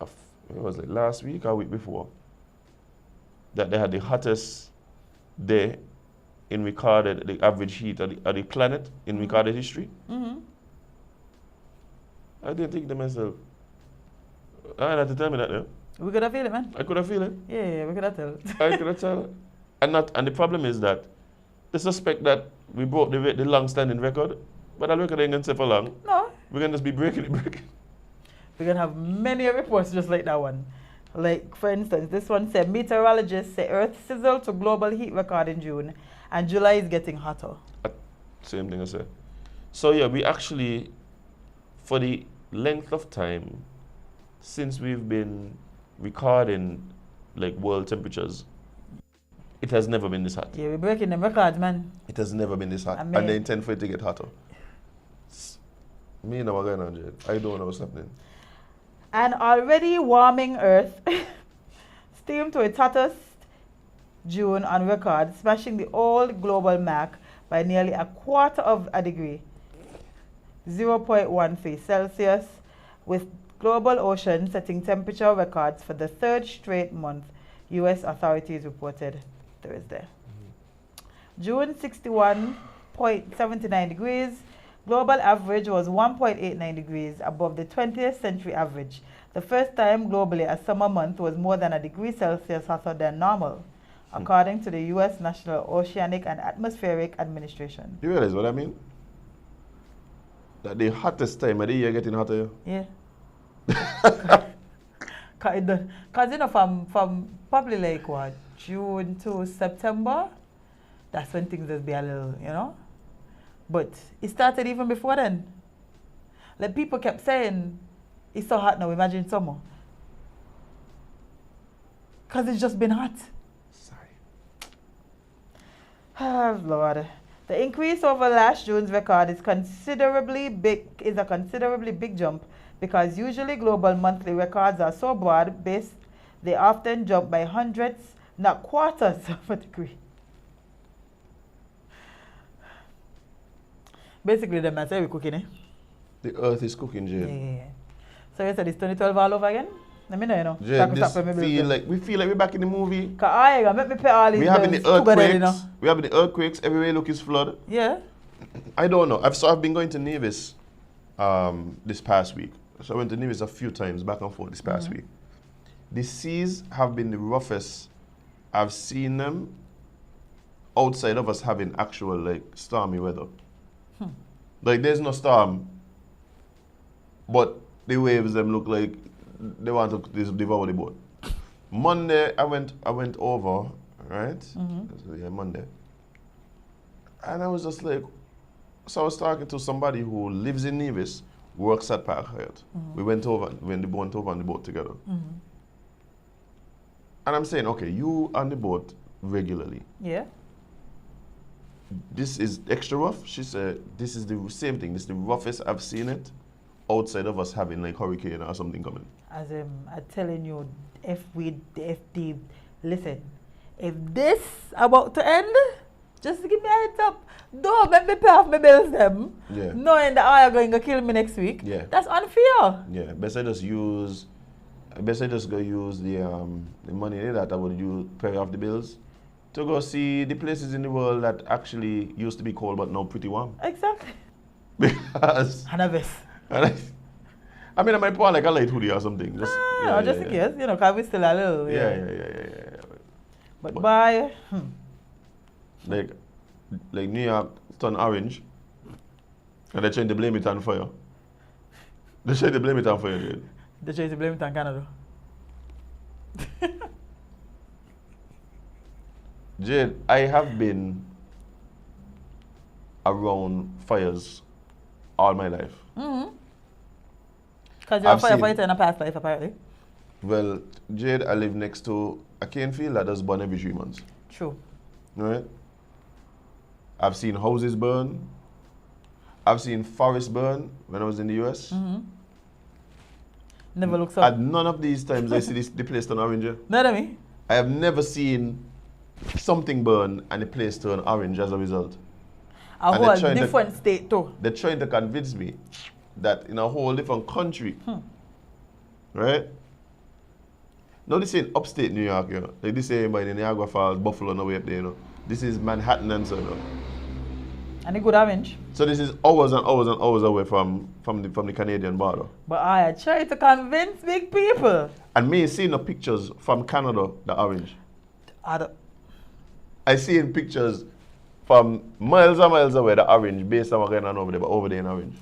Speaker 4: it was like last week or week before, that they had the hottest day in recorded, the average heat of the planet in recorded history. I didn't think to myself, I had to tell me that now.
Speaker 5: We could have feel it, man.
Speaker 4: I could have feel it.
Speaker 5: Yeah, we could have tell.
Speaker 4: I could have tell. And the problem is that they suspect that we broke the long-standing record, but that record ain't going to stay for long.
Speaker 5: No.
Speaker 4: We're going to just be breaking it.
Speaker 5: We're going to have many reports just like that one. Like, for instance, this one said, meteorologists say Earth sizzled to global heat record in June, and July is getting hotter.
Speaker 4: Same thing I said. So yeah, we actually, for the length of time since we've been recording like world temperatures, it has never been this hot.
Speaker 5: Yeah, we're breaking them records, man.
Speaker 4: It has never been this hot.
Speaker 5: I mean,
Speaker 4: and they intend for it to get hotter. Me and what's going on, Jade. I don't know what's happening.
Speaker 5: An already warming Earth steamed to its hottest June on record, smashing the old global mark by nearly a quarter of a degree, 0.13 Celsius, with global ocean setting temperature records for the third straight month, U.S. authorities reported Thursday. June 61.79 degrees. Global average was 1.89 degrees above the 20th century average. The first time globally a summer month was more than a degree Celsius hotter than normal, according to the U.S. National Oceanic and Atmospheric Administration.
Speaker 4: You realize what I mean? That the hottest time of the year getting hotter.
Speaker 5: Yeah. Because, you know, from probably like what, June to September, that's when things just be a little, you know? But it started even before then. Like people kept saying, it's so hot now, imagine summer. Because it's just been hot.
Speaker 4: Sorry.
Speaker 5: Oh, Lord. The increase over last June's record is a considerably big jump because usually global monthly records are so broad-based, they often jump by hundredths, not quarters of a degree. Basically, the matter we're cooking, eh?
Speaker 4: The earth is cooking, Jade.
Speaker 5: Yeah. So you said it's 2012 all over again? Let me know, you know.
Speaker 4: Jade, we feel like we're back in the movie.
Speaker 5: Because I make me pay all these
Speaker 4: We having the
Speaker 5: bills together,
Speaker 4: earthquakes.
Speaker 5: you know.
Speaker 4: We having the earthquakes. Everywhere look is flood.
Speaker 5: Yeah.
Speaker 4: I don't know. I've been going to Nevis this past week. So I went to Nevis a few times, back and forth this past week. The seas have been the roughest I've seen them outside of us having actual like stormy weather. Like there's no storm, but the waves them look like they want to devour the boat. Monday, I went over, right? So, yeah, Monday. And I was just like, so I was talking to somebody who lives in Nevis, works at Park Hyatt. We went over on the boat together. And I'm saying, okay, you on the boat regularly.
Speaker 5: Yeah.
Speaker 4: This is extra rough. She said, this is the same thing. This is the roughest I've seen it outside of us having like hurricane or something coming.
Speaker 5: As I'm telling you, if this about to end, just give me a heads up. Don't make me pay off my bills them.
Speaker 4: Yeah.
Speaker 5: Knowing that I are going to kill me next week.
Speaker 4: Yeah.
Speaker 5: That's unfair.
Speaker 4: Yeah, best I just go use the money that I would use pay off the bills to go see the places in the world that actually used to be cold but now pretty warm.
Speaker 5: Exactly.
Speaker 4: Because
Speaker 5: Hanavis.
Speaker 4: I mean, I might put on like a light hoodie or something. Just,
Speaker 5: Just in case, because we still a little.
Speaker 4: Yeah.
Speaker 5: But by
Speaker 4: like New York turned orange, and they're trying to blame it on fire. They're trying to blame it on fire, dude.
Speaker 5: They're trying to blame it on Canada.
Speaker 4: Jade, I have been around fires all my life.
Speaker 5: Because you're a
Speaker 4: I've seen-
Speaker 5: firefighter in a past life, apparently.
Speaker 4: Well, Jade, I live next to a cane field that does burn every 3 months.
Speaker 5: True.
Speaker 4: Right? I've seen houses burn. I've seen forests burn when I was in the US.
Speaker 5: Never looks up.
Speaker 4: At none of these times I see the place turn orange.
Speaker 5: Know what I mean?
Speaker 4: I have never seen something burn and the place turn orange as a result.
Speaker 5: A
Speaker 4: And they're
Speaker 5: whole
Speaker 4: trying to-
Speaker 5: different state too.
Speaker 4: They're trying to convince me that in a whole different country, right? No, this ain't upstate New York, you know. Like this ain't by the Niagara Falls, Buffalo, no way up there, you know. This is Manhattan and so, you know.
Speaker 5: And a good orange.
Speaker 4: So this is hours and hours and hours away from the Canadian border.
Speaker 5: But I try to convince big people.
Speaker 4: And me seeing the pictures from Canada, the orange. I seen pictures from miles and miles away, the orange, based on what's going on over there, but over there in orange.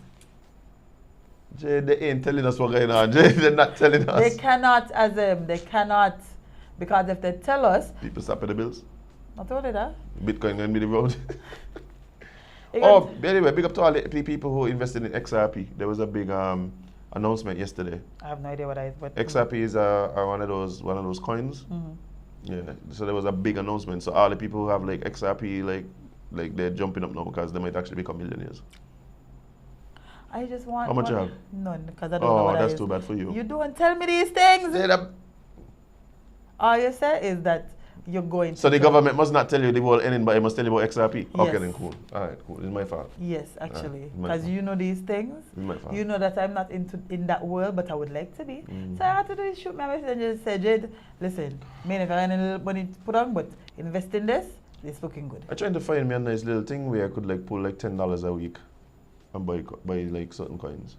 Speaker 4: Jay, they ain't telling us what's going on. Jay, they're not telling us.
Speaker 5: They cannot, they cannot. Because if they tell us,
Speaker 4: People stop at the bills.
Speaker 5: not only that.
Speaker 4: Bitcoin going to be the road.
Speaker 5: you
Speaker 4: Oh,
Speaker 5: can-
Speaker 4: anyway, big up to all the people who invested in XRP. There was a big announcement yesterday.
Speaker 5: I have no idea what that is, but
Speaker 4: XRP is one of those coins. Yeah. So there was a big announcement. So all the people who have like XRP, like they're jumping up now because they might actually become millionaires.
Speaker 5: I just want.
Speaker 4: How much you have?
Speaker 5: None, because I don't know
Speaker 4: Oh,
Speaker 5: what that
Speaker 4: that's
Speaker 5: is.
Speaker 4: too bad for you.
Speaker 5: You don't tell me these things.
Speaker 4: Yeah, that-
Speaker 5: All you say is that you're going to.
Speaker 4: So the government must not tell you the whole ending, but it must tell you about XRP. Okay,
Speaker 5: Yes.
Speaker 4: then cool. All right, cool. It's my fault.
Speaker 5: Yes, actually,
Speaker 4: my
Speaker 5: because
Speaker 4: fault.
Speaker 5: you know these things.
Speaker 4: It's my fault.
Speaker 5: You know that I'm not in that world, but I would like to be.
Speaker 4: Mm.
Speaker 5: So I had to do is shoot me a message and just say, Jade, listen, me never have any little money to put on, but invest in this. It's looking good.
Speaker 4: I'm trying to find me a nice little thing where I could like pull like $10 a week and buy like certain coins.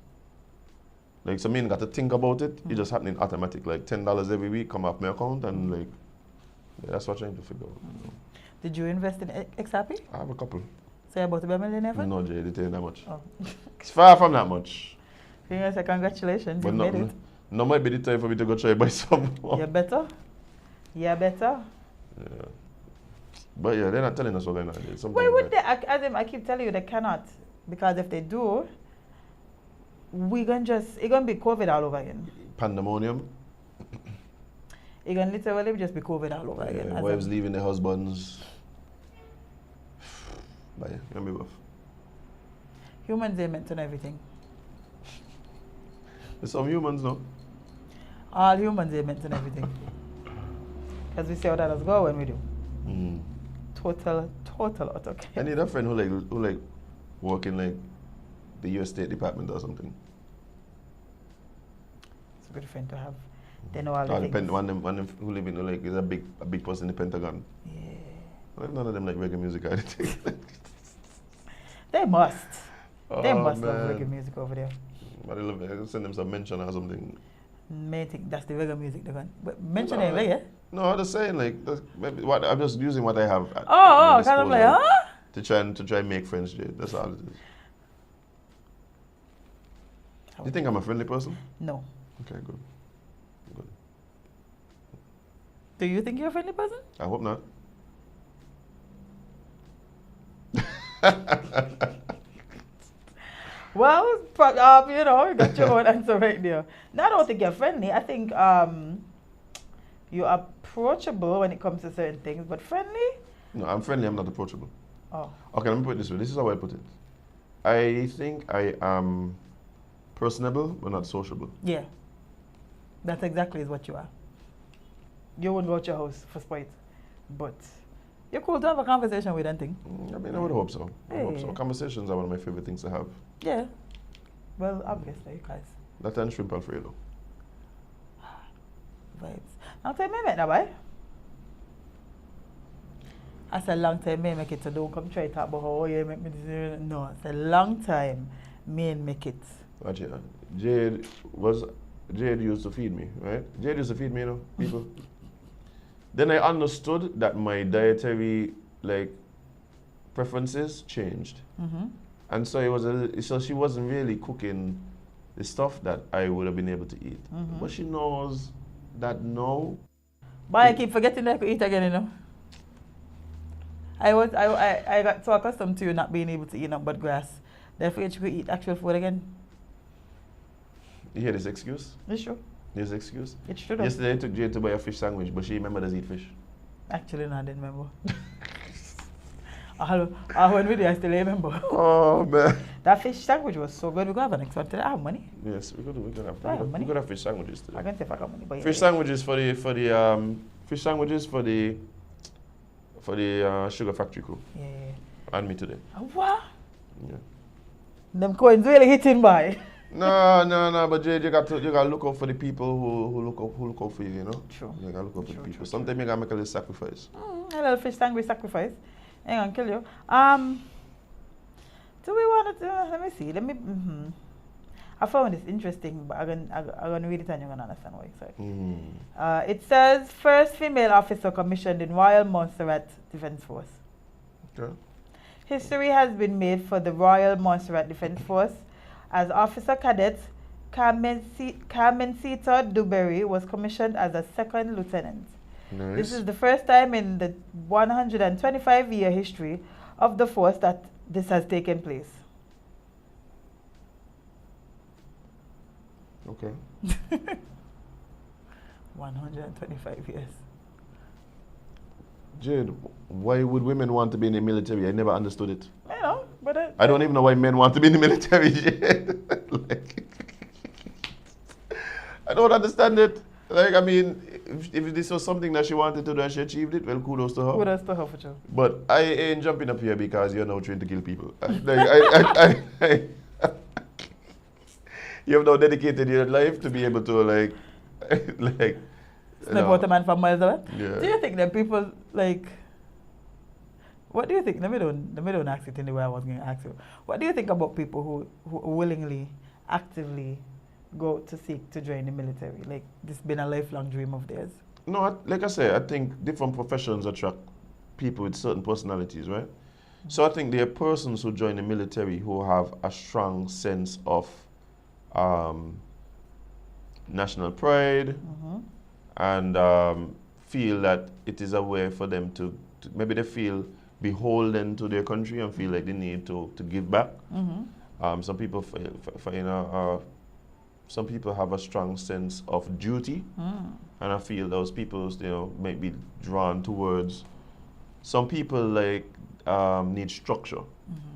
Speaker 4: Like, so me ain't got to think about it. It's just happening automatic. Like $10 every week come off my account and like, yeah, that's what I'm trying to figure out. You know.
Speaker 5: Did you invest in XRP?
Speaker 4: I have a couple.
Speaker 5: So you're about to be a millionaire? Fred?
Speaker 4: No, Jade, it ain't that much.
Speaker 5: Oh.
Speaker 4: It's far from that much.
Speaker 5: Can I say congratulations,
Speaker 4: But
Speaker 5: you
Speaker 4: no,
Speaker 5: made it.
Speaker 4: no might be the time for me to go try buy some more.
Speaker 5: You're better. You're better.
Speaker 4: Yeah. But yeah, they're not telling us what's going on. It's something
Speaker 5: Why would
Speaker 4: like-
Speaker 5: they? I keep telling you they cannot. Because if they do, it's gonna be COVID all over again.
Speaker 4: Pandemonium.
Speaker 5: It's gonna literally just be COVID all over again.
Speaker 4: Yeah,
Speaker 5: As
Speaker 4: wives
Speaker 5: in-
Speaker 4: leaving their husbands. But yeah, it's gonna be rough.
Speaker 5: Humans ain't meant to know everything.
Speaker 4: There's some humans, no?
Speaker 5: All humans ain't meant to know everything. Because we see how that does go when we do.
Speaker 4: Mm.
Speaker 5: Total utter chaos.
Speaker 4: I need a friend who like work in like the US State Department or something.
Speaker 5: It's a good friend to have. They know all the
Speaker 4: Or
Speaker 5: things.
Speaker 4: one of them who live in like is a big person in the Pentagon.
Speaker 5: Yeah.
Speaker 4: Well, none of them like reggae music or anything.
Speaker 5: They must. They
Speaker 4: Oh,
Speaker 5: must love
Speaker 4: man.
Speaker 5: reggae music over there.
Speaker 4: But I love it. I send them some mention or something.
Speaker 5: May think that's the reggae music they're going. But mention it
Speaker 4: No,
Speaker 5: reggae.
Speaker 4: No, I'm just saying like maybe what I'm just using what I have. At
Speaker 5: Oh,
Speaker 4: my
Speaker 5: kind of like,
Speaker 4: disposal
Speaker 5: huh?
Speaker 4: to try and make friends, Jade. That's all it is. You think I'm a friendly person?
Speaker 5: No.
Speaker 4: Okay, good. Good.
Speaker 5: Do you think you're a friendly person?
Speaker 4: I hope not.
Speaker 5: Well, you know, you got your own answer right there. No, I don't think you're friendly. I think you're approachable when it comes to certain things, but friendly?
Speaker 4: No, I'm friendly, I'm not approachable.
Speaker 5: Oh.
Speaker 4: Okay, let me put it this way. This is how I put it. I think I am personable, but not sociable.
Speaker 5: Yeah. That's exactly what you are. You wouldn't go out your house for spite, but you're cool to have a conversation with anything.
Speaker 4: I mean, I would hope so. I hope so.
Speaker 5: Hey.
Speaker 4: Conversations are one of my favorite things to have.
Speaker 5: Yeah. Well, obviously, guys.
Speaker 4: That and shrimp Alfredo.
Speaker 5: Vibes. Long time me make that, boy. I said long time me make it, so don't come try to talk about how you make me this. No, it's a long time me make it.
Speaker 4: Watch it. Jade used to feed me, right? Jade used to feed me, you know, people. Then I understood that my dietary preferences changed.
Speaker 5: Mm-hmm.
Speaker 4: And so it was so she wasn't really cooking the stuff that I would have been able to eat.
Speaker 5: Mm-hmm.
Speaker 4: But she knows that no.
Speaker 5: But I keep forgetting that I could eat again, you know. I got so accustomed to not being able to eat nothing but grass. Therefore, you could eat actual food again.
Speaker 4: You hear this excuse?
Speaker 5: It's true.
Speaker 4: This excuse?
Speaker 5: It's true. Though.
Speaker 4: Yesterday I took Jade to buy a fish sandwich, but she remembered us eat fish.
Speaker 5: Actually, no, I didn't remember. When we did, I still remember.
Speaker 4: Oh man.
Speaker 5: That fish sandwich was so good. We could have an next one today. I have money.
Speaker 4: Yes, we could
Speaker 5: have money.
Speaker 4: fish sandwiches today.
Speaker 5: I can say if I got money, but
Speaker 4: Fish sandwiches for the sugar factory crew.
Speaker 5: Yeah.
Speaker 4: And me today.
Speaker 5: What?
Speaker 4: Yeah.
Speaker 5: Them coins really hitting by.
Speaker 4: No, but Jade, you got to look out for the people who look out for you, you know?
Speaker 5: True.
Speaker 4: You gotta look out for the people.
Speaker 5: True.
Speaker 4: Sometimes you gotta make a little sacrifice.
Speaker 5: A little fish sandwich sacrifice. Hang on, kill you. Do we want to let me see. I found this interesting, but I'm gonna read it and you're gonna understand why. Sorry. It says first female officer commissioned in Royal Montserrat Defence Force.
Speaker 4: Okay.
Speaker 5: History has been made for the Royal Montserrat Defence Force as Officer Cadet Carmencita Duberry was commissioned as a second lieutenant.
Speaker 4: Nice.
Speaker 5: This is the first time in the 125-year history of the force that this has taken place.
Speaker 4: Okay.
Speaker 5: 125 years.
Speaker 4: Jade, why would women want to be in the military? I never understood it.
Speaker 5: You know, but
Speaker 4: I don't even know why men want to be in the military, Jade. I don't understand it. I mean, if this was something that she wanted to do and she achieved it, well, kudos to her.
Speaker 5: Kudos to her for sure.
Speaker 4: But I ain't jumping up here because you're now trained to kill people. You have now dedicated your life to be able to
Speaker 5: Snap out a man from miles away.
Speaker 4: Yeah.
Speaker 5: Do you think that people what do you think? Let me don't ask it in the way I was going to ask you. What do you think about people who willingly, actively go to seek to join the military? Like this been a lifelong dream of theirs.
Speaker 4: No, like I say, I think different professions attract people with certain personalities, right? Mm-hmm. So I think there are persons who join the military who have a strong sense of national pride,
Speaker 5: mm-hmm.
Speaker 4: and feel that it is a way for them to maybe they feel beholden to their country and feel like they need to give back.
Speaker 5: Mm-hmm.
Speaker 4: Some people, some people have a strong sense of duty, and I feel those people, might be drawn towards. Some people need structure,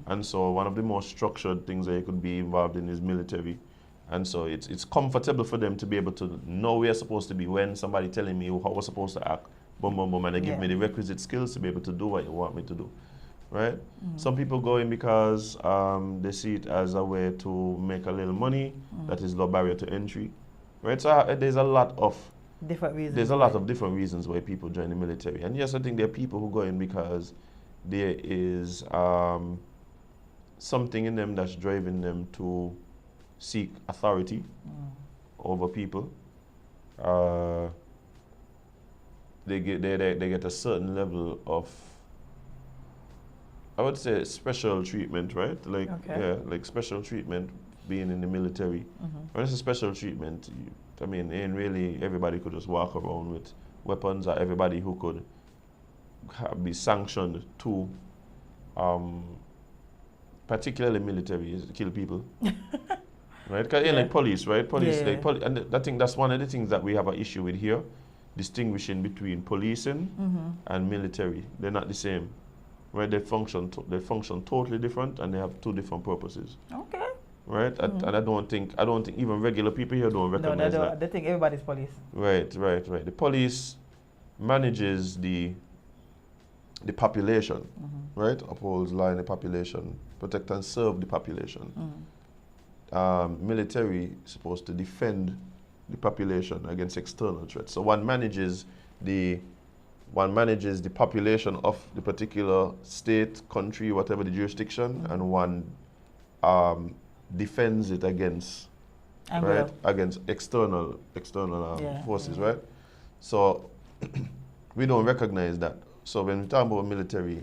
Speaker 4: and so one of the most structured things that you could be involved in is military, and so it's comfortable for them to be able to know where you're supposed to be when somebody telling me how we're supposed to act, boom, boom, boom, and they give me the requisite skills to be able to do what you want me to do. Right? Some people go in because they see it as a way to make a little money that is low barrier to entry. Right? So there's a lot of
Speaker 5: different reasons.
Speaker 4: There's a lot of different reasons why people join the military. And yes, I think there are people who go in because there is something in them that's driving them to seek authority over people. They get a certain level of, I would say, special treatment, right? Like special treatment being in the military. When it's a special treatment, ain't really everybody could just walk around with weapons or everybody who could be sanctioned to, particularly military, is to kill people. Right? Because like police, right? Police,
Speaker 5: Yeah.
Speaker 4: and I think that's one of the things that we have an issue with here, distinguishing between policing and military. They're not the same. Right? They function totally different, and they have two different purposes.
Speaker 5: Okay.
Speaker 4: Right? And I don't think even regular people here don't recognize that.
Speaker 5: They think everybody's police.
Speaker 4: Right. The police manages the population, right? Upholds law in the population, protect and serve the population. Military is supposed to defend the population against external threats. So one manages the population of the particular state, country, whatever the jurisdiction, and one defends it against against external forces, right? So we don't recognize that. So when we talk about military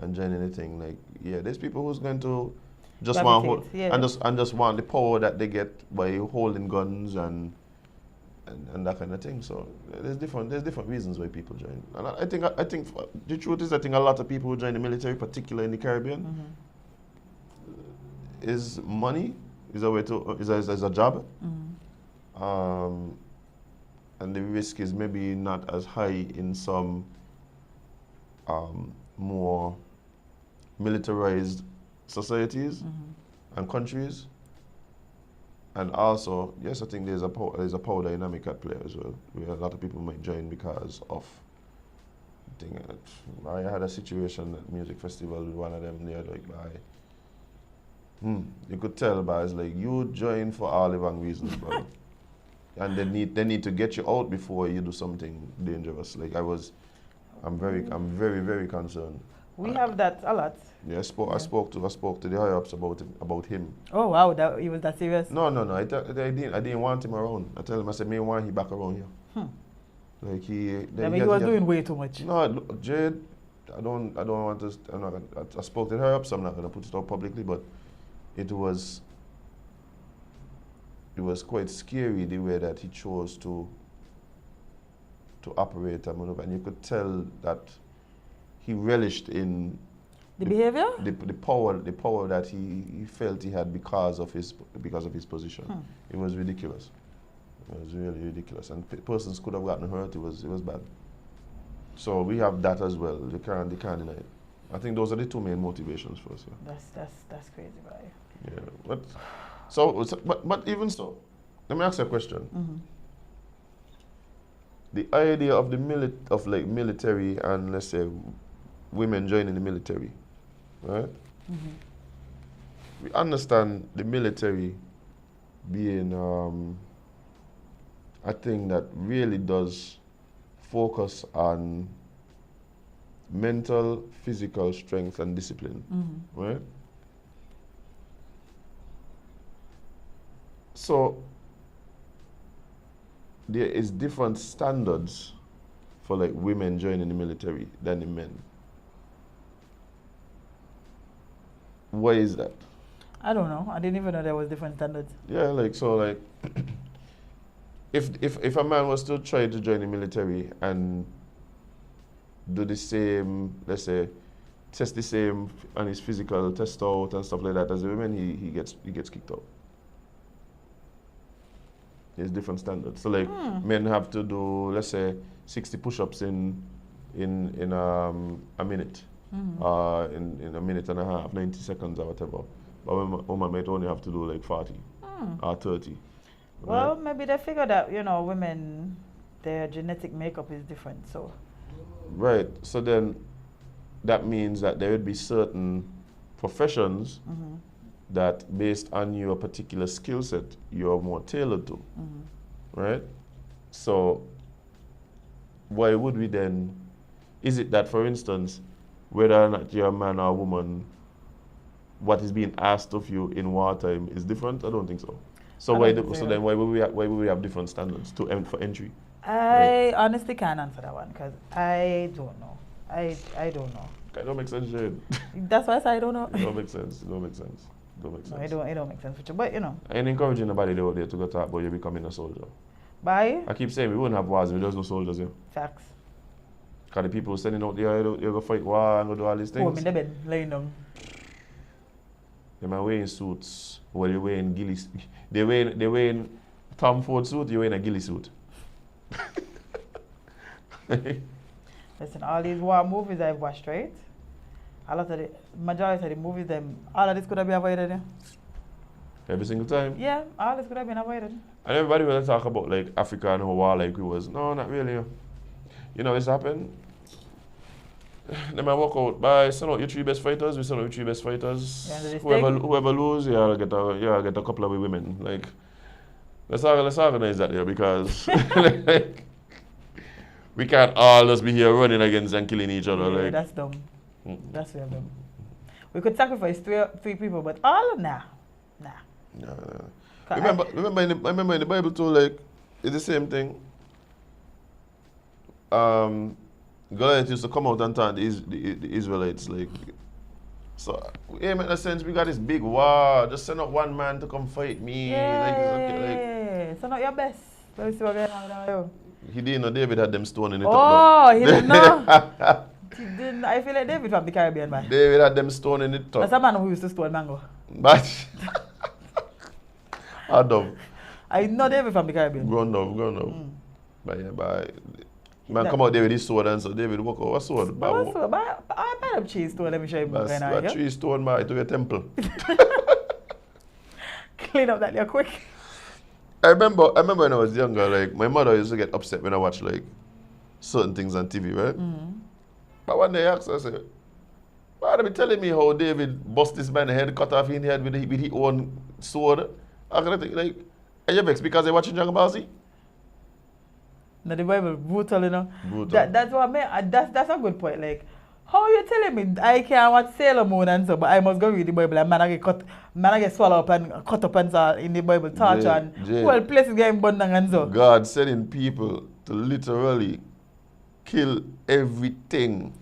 Speaker 4: and join anything, like there's people who's going to just want hold, and just want the power that they get by holding guns and that kind of thing. So there's different reasons why people join. And I think the truth is, I think a lot of people who join the military, particularly in the Caribbean, is money, is a way to is a job, and the risk is maybe not as high in some more militarized societies and countries. And also, yes, I think there's a power dynamic at play as well, where a lot of people might join because of. I had a situation at music festival with one of them. They're like, you could tell, but it's like, you join for all the wrong reasons, bro. And they need to get you out before you do something dangerous. Like I'm very, very concerned.
Speaker 5: We have that a lot.
Speaker 4: Yeah, I spoke to the higher ups about him.
Speaker 5: Oh wow, he was that serious?
Speaker 4: No. I didn't want him around. I tell him, I said, me want him back around here. Like he
Speaker 5: was doing way too much.
Speaker 4: No, Jade, I don't want to. I spoke to the higher ups. I'm not gonna put it out publicly, but it was quite scary the way that he chose to operate and maneuver, and you could tell that he relished in
Speaker 5: the behavior,
Speaker 4: the power that he felt he had because of his position. It was ridiculous. It was really ridiculous, and persons could have gotten hurt. It was bad. So we have that as well. They can't deny it. I think those are the two main motivations for us. Yeah.
Speaker 5: That's crazy, right?
Speaker 4: Yeah, but even so, let me ask you a question. The idea of military and, let's say, women joining the military, right? We understand the military being a thing that really does focus on mental, physical strength and discipline, right? So there is different standards for like women joining the military than the men. Why is that?
Speaker 5: I don't know. I didn't even know there was different standards.
Speaker 4: Yeah, if a man was to try to join the military and do the same, let's say, test the same on his physical test out and stuff like that as the women, he gets kicked out. There's different standards. So like men have to do, let's say, 60 push-ups in a minute, in a minute and a half, 90 seconds or whatever. But women might only have to do like 40 or 30.
Speaker 5: Well,
Speaker 4: right?
Speaker 5: maybe they figure that, women, their genetic makeup is different, so.
Speaker 4: Right. So then that means that there would be certain professions that based on your particular skill set, you're more tailored to, right? So why would we then, is it that, for instance, whether or not you're a man or a woman, what is being asked of you in wartime is different? I don't think so. So then why would we have different standards for entry?
Speaker 5: I honestly can't answer that one because I don't know. I don't know.
Speaker 4: It don't make sense, Jade.
Speaker 5: That's why I say I don't know.
Speaker 4: It don't make sense. No,
Speaker 5: it don't make sense for you, but
Speaker 4: I ain't encouraging nobody out there to go talk about you becoming a soldier.
Speaker 5: Bye.
Speaker 4: I keep saying we wouldn't have wars if there's no soldiers here.
Speaker 5: Facts.
Speaker 4: Because the people sending out there, you go fight war and go do all these
Speaker 5: Oh, I'm
Speaker 4: things.
Speaker 5: in the bed, laying down.
Speaker 4: They are wearing suits. Well, you're wearing ghillie. They wearing Tom Ford suit. You're wearing a ghillie suit.
Speaker 5: Listen, all these war movies I've watched, right? A lot of the majority of the movies, all of this could have been avoided.
Speaker 4: Every single time.
Speaker 5: Yeah, all this could have been avoided.
Speaker 4: And everybody will talk about like Africa and how war like it was. No, not really. You know what's happened? They might walk out by send out your 3 best fighters, we send out your 3 best fighters.
Speaker 5: Yeah,
Speaker 4: whoever lose, yeah, get a couple of women. Like let's organize that here because like, we can't all just be here running against and killing each other.
Speaker 5: Yeah,
Speaker 4: like
Speaker 5: that's dumb. That's real dumb. We could sacrifice three people, but all nah.
Speaker 4: Yeah. Remember in the Bible too, like it's the same thing. Goliath used to come out and taunt the Israelites like. So in a sense, we got this big war. Just send out one man to come fight me.
Speaker 5: Yeah. So not your best. Let's see what going on with you.
Speaker 4: He didn't know David had them stone in the
Speaker 5: top. Oh, he didn't know. He didn't. I feel like David from the Caribbean, man.
Speaker 4: David had them stone in the top.
Speaker 5: That's a man who used to stone mango.
Speaker 4: But Adam.
Speaker 5: I know David from the Caribbean.
Speaker 4: Grown up. But yeah, man come out there with his sword and so David walk out. What sword?
Speaker 5: What sword? I might have cheese stone, let me show you.
Speaker 4: That's 3 stone man to a temple.
Speaker 5: Clean up that there quick.
Speaker 4: I remember when I was younger, like my mother used to get upset when I watched like certain things on TV, right? But one day I asked her, I said, why are they telling me how David bust this man's head, cut off his head with his own sword? I kind of think like, are you vexed because you're watching Dragon Ball Z?
Speaker 5: No, the Bible brutal, you know.
Speaker 4: Brutal.
Speaker 5: That's what I mean. That's a good point. Like, how you telling me I can't watch Sailor Moon and so, but I must go read the Bible and man I get swallowed up and cut up and so in the Bible, torture and whole places getting burned down and so.
Speaker 4: God sending people to literally kill everything.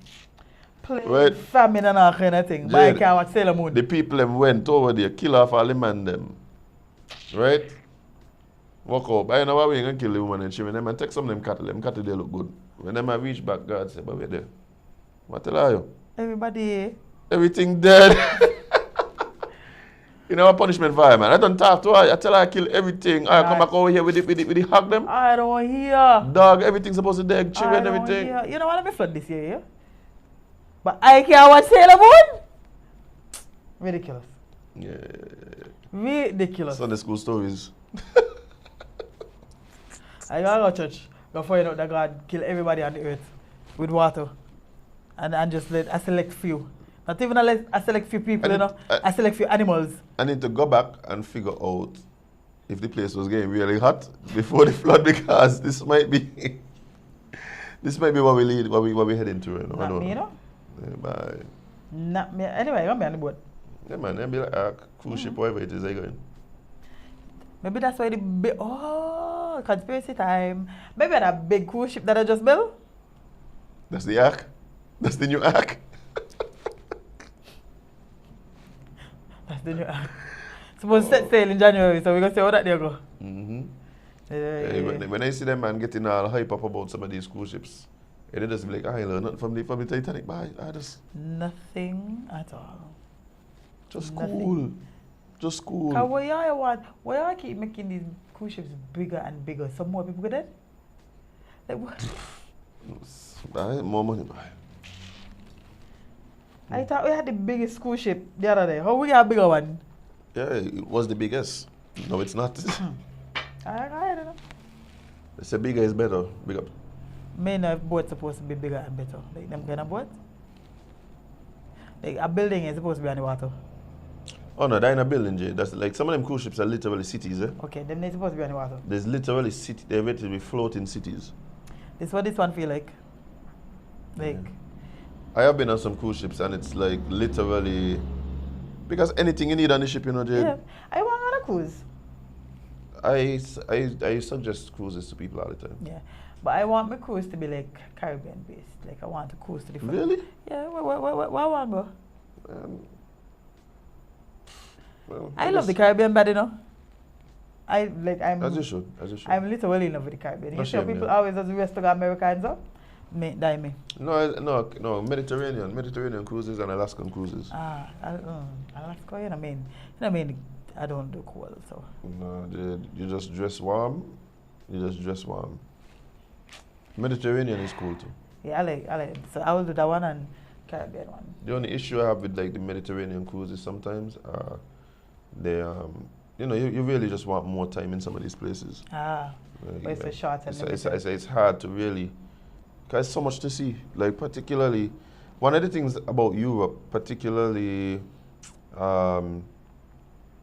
Speaker 5: Right? Famine and all kind of thing. Jade, but I can't watch Sailor Moon.
Speaker 4: The people them went over there, kill off all the man them. Right? Walk up. I know why we ain't gonna kill the woman and children. Them and take some of them cattle. Them cattle they look good. When them I reach back, God say, but we're there. What tell you?
Speaker 5: Everybody.
Speaker 4: Everything dead. You know what punishment for her, man? I don't talk to her. I tell her I kill everything. I come back over here with the hug them.
Speaker 5: I don't hear.
Speaker 4: Dog, everything's supposed to dead. Children, everything.
Speaker 5: Hear. You know what? Let me flood this year, yeah? But I can't watch Sailor Moon? Ridiculous.
Speaker 4: Yeah.
Speaker 5: Ridiculous.
Speaker 4: Sunday school stories.
Speaker 5: I gotta go to church. Go find out that God kill everybody on the earth with water. And just let a select few. Not even a select few people, you know. A select few animals.
Speaker 4: I need to go back and figure out if the place was getting really hot before the flood because this might be what we lead, what we heading to. You know?
Speaker 5: Not me, you know?
Speaker 4: Yeah, bye.
Speaker 5: Not me. Anyway, I'm on the boat.
Speaker 4: Yeah, man. They'll be like a cruise ship, whatever it is they're going.
Speaker 5: Maybe that's why conspiracy time. Maybe that big cruise ship that I just built.
Speaker 4: That's the ark? That's the new ark?
Speaker 5: That's the new ark. Supposed to set sail in January, so we're going to see how that there go.
Speaker 4: When I see them man getting all hype up about some of these cruise ships, they just be like, I learned nothing from the Titanic, but I just...
Speaker 5: Nothing at all.
Speaker 4: Just cool. Just cool.
Speaker 5: Why y'all keep making these cruise ships bigger and bigger? Some more people get it? Like what?
Speaker 4: Buy more money, buy.
Speaker 5: I thought we had the biggest cruise ship the other day. How we got a bigger one?
Speaker 4: Yeah, it was the biggest. No, it's not.
Speaker 5: I don't know.
Speaker 4: They say bigger is better. Big up.
Speaker 5: Men of boats supposed to be bigger and better. Like them kind of boats. Like a building is supposed to be on the water.
Speaker 4: Oh no, they're in a building, Jade. That's like some of them cruise ships are literally cities, eh?
Speaker 5: Okay, then they're supposed to be on the water.
Speaker 4: There's literally city. They're meant to be floating cities.
Speaker 5: This is what this one feel like. Like.
Speaker 4: Yeah. I have been on some cruise ships and it's like literally because anything you need on the ship, you know, Jade.
Speaker 5: Yeah, I want on a cruise.
Speaker 4: I suggest cruises to people all the time.
Speaker 5: Yeah, but I want my cruise to be like Caribbean based. Like I want to cruise to the front.
Speaker 4: Really?
Speaker 5: Yeah. Where I want to go?
Speaker 4: Well,
Speaker 5: I love the Caribbean bad, you know.
Speaker 4: As you should.
Speaker 5: I'm literally in love with the Caribbean.
Speaker 4: No
Speaker 5: You see how
Speaker 4: shame,
Speaker 5: people
Speaker 4: yeah.
Speaker 5: always as the rest of America and so? Me, die me.
Speaker 4: No. Mediterranean cruises and Alaskan cruises.
Speaker 5: Alaska, you know what I mean? I don't do cold, so.
Speaker 4: No, you just dress warm. Mediterranean is cool too.
Speaker 5: Yeah, I like it. So I will do that one and Caribbean one.
Speaker 4: The only issue I have with like the Mediterranean cruises sometimes they you really just want more time in some of these places.
Speaker 5: But it's a short and
Speaker 4: it's hard to really, because there's so much to see. Like particularly, one of the things about Europe, particularly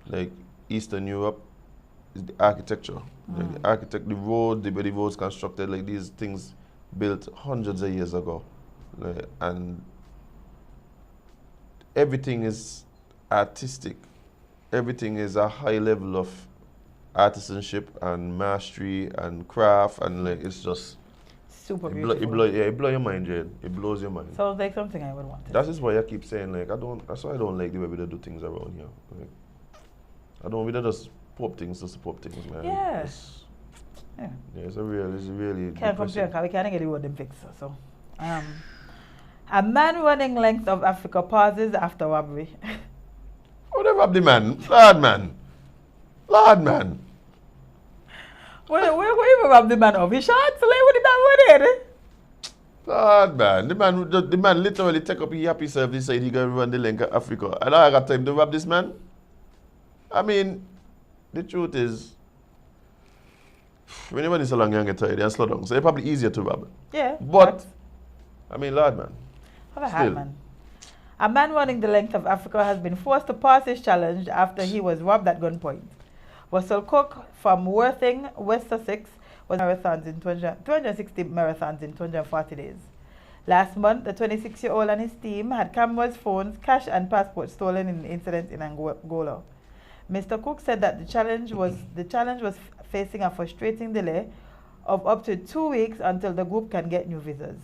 Speaker 4: like Eastern Europe, is the architecture. Like the road, the way the roads constructed, like these things built hundreds of years ago, like, and everything is artistic. Everything is a high level of artisanship and mastery and craft, and like it's just
Speaker 5: super
Speaker 4: it
Speaker 5: beautiful.
Speaker 4: blows your mind, Jade. It blows your mind.
Speaker 5: Sounds like something I would want.
Speaker 4: That is why I keep saying like that's why I don't like the way we do things around here. Like, we don't just pop things just to pop things, man.
Speaker 5: Yeah.
Speaker 4: It's really
Speaker 5: Can't compare because we can't get the word them fixed. So, a man running length of Africa pauses after robbery.
Speaker 4: Oh, they robbed the man. Lord man.
Speaker 5: Where even rob the man of? He shot, so like what did that one
Speaker 4: Lord man. The man literally take up his happy self, decide he gonna run the length of Africa. And I got time to rob this man. I mean, the truth is, when you're running so long, you get tired and slow down. So it's probably easier to rob.
Speaker 5: Yeah.
Speaker 4: But, I mean, Lord man.
Speaker 5: Have a hat, man. A man running the length of Africa has been forced to pass his challenge after he was robbed at gunpoint. Russell Cook from Worthing, West Sussex, was 260 marathons in 240 days. Last month, the 26-year-old and his team had cameras, phones, cash and passports stolen in the incident in Angola. Mr. Cook said that the challenge was facing a frustrating delay of up to 2 weeks until the group can get new visas.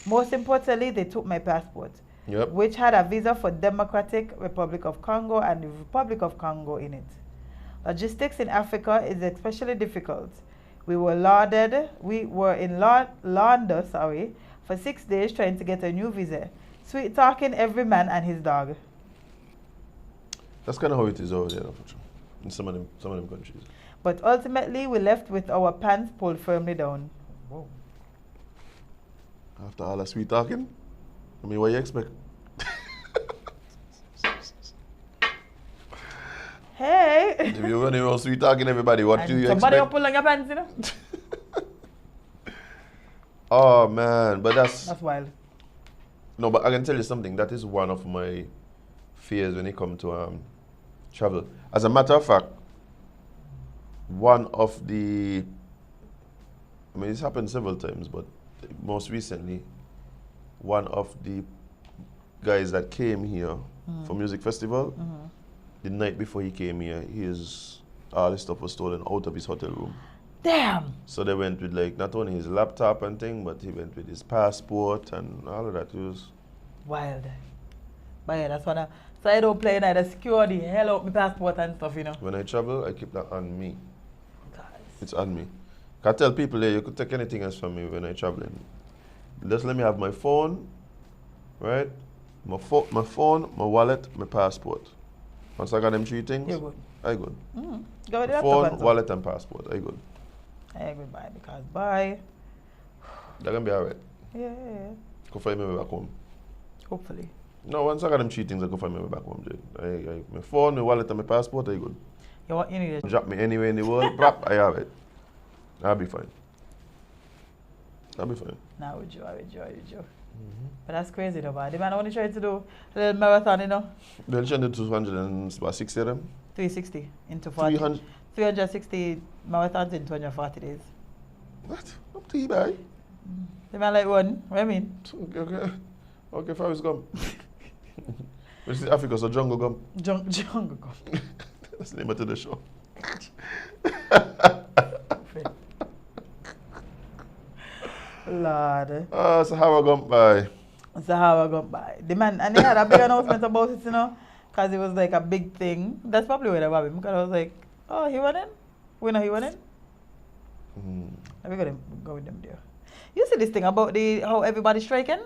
Speaker 5: Most importantly, they took my passport, which had a visa for Democratic Republic of Congo and the Republic of Congo in it. Logistics in Africa is especially difficult. We were in London, for 6 days trying to get a new visa. Sweet talking every man and his dog.
Speaker 4: That's kind of how it is over there, in some of them countries.
Speaker 5: But ultimately, we left with our pants pulled firmly down. Whoa.
Speaker 4: After all that sweet talking, I mean, what do you expect?
Speaker 5: Hey!
Speaker 4: If you're running around sweet talking everybody, what do you
Speaker 5: somebody
Speaker 4: expect?
Speaker 5: will pull on your pants, you know?
Speaker 4: Oh man, but that's
Speaker 5: wild.
Speaker 4: No, but I can tell you something. That is one of my fears when it comes to travel. As a matter of fact, one of the, I mean, it's happened several times, but most recently, one of the guys that came here for music festival, the night before he came here, all his stuff was stolen out of his hotel room.
Speaker 5: Damn!
Speaker 4: So they went with like not only his laptop and thing, but he went with his passport and all of that. It was
Speaker 5: wild. But yeah, that's one. So I don't play neither secure the hell out my passport and stuff, you know.
Speaker 4: When I travel, I keep that on me.
Speaker 5: Guys.
Speaker 4: It's on me. I tell people there, you could take anything else from me when I'm traveling. Just let me have my phone, right? My phone, my wallet, my passport. Once I got them three things,
Speaker 5: you're good.
Speaker 4: I good.
Speaker 5: Go with the
Speaker 4: phone, wallet, and passport. I good.
Speaker 5: I agree, bye, because bye.
Speaker 4: They're gonna be alright.
Speaker 5: Yeah.
Speaker 4: Go find me back home.
Speaker 5: Hopefully.
Speaker 4: No, once I got them three things, I go find me back home, Jade. My phone, my wallet, and my passport, I good.
Speaker 5: You need to
Speaker 4: drop me anywhere in the world, brap, I have it. I'll be fine. I'll be fine.
Speaker 5: Nah, with you. But that's crazy though, man. The man only tried to do a little marathon, you know.
Speaker 4: They'll change it to 260 of them?
Speaker 5: 360 into 40. 360 marathons in 240 days.
Speaker 4: What? Up to you, boy.
Speaker 5: The man like one. What I mean?
Speaker 4: Okay, Forrest Gump. This is Africa, so Jungle Gump.
Speaker 5: Jungle Gump.
Speaker 4: That's the name of the show.
Speaker 5: Lord.
Speaker 4: Sahara Gump by.
Speaker 5: Sahara Gump by. The man, and they had a big announcement about it, you know, because it was like a big thing. That's probably where they robbed him, because I was like, oh, he went in? We know he winning.
Speaker 4: Mm.
Speaker 5: Let me go with them there. You see this thing about how everybody's striking?